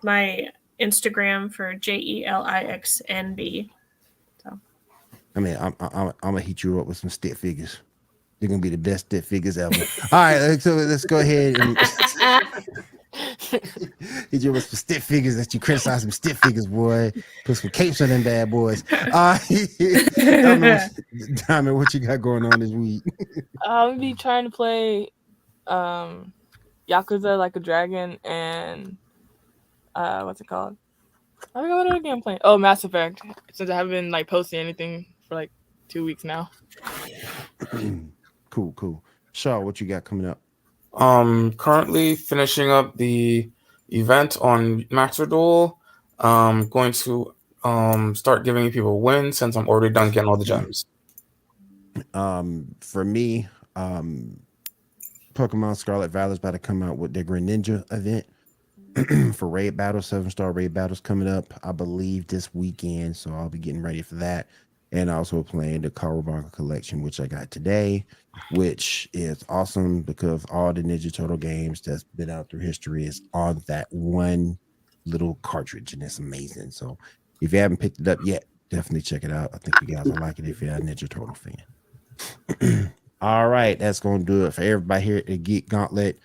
Speaker 5: my Instagram for JELIXNB. So,
Speaker 2: I mean, I'm gonna hit you up with some stick figures. They're gonna be the best stick figures ever. All right, so let's go ahead and hit you with some stick figures that you criticize some stick figures, boy. Put some capes on them bad boys. Diamond, what you got going on this week?
Speaker 6: I'll be trying to play Yakuza Like a Dragon and what's it called? I forgot what other game I'm playing. Oh, Mass Effect. Since I haven't been posting anything for 2 weeks now.
Speaker 2: Cool. Shaw, what you got coming up?
Speaker 7: Currently finishing up the event on Master Duel. Going to start giving people wins since I'm already done getting all the gems.
Speaker 2: For me, Pokemon Scarlet Violet is about to come out with their Greninja event for raid battles, 7-star raid battles coming up, I believe, this weekend. So I'll be getting ready for that. And also playing the Kawabanga collection, which I got today, which is awesome because all the Ninja Turtle games that's been out through history is on that one little cartridge, and it's amazing. So if you haven't picked it up yet, definitely check it out. I think you guys will like it if you're a Ninja Turtle fan. All right, that's going to do it for everybody here at the Geek Gauntlet.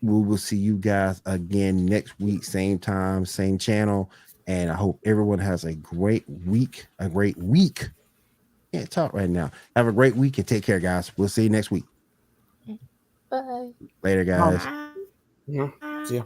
Speaker 2: We will see you guys again next week, same time, same channel. And I hope everyone has a great week. Can't talk right now. Have a great week and take care, guys. We'll see you next week.
Speaker 6: Bye.
Speaker 2: Later, guys.
Speaker 7: Yeah. See ya.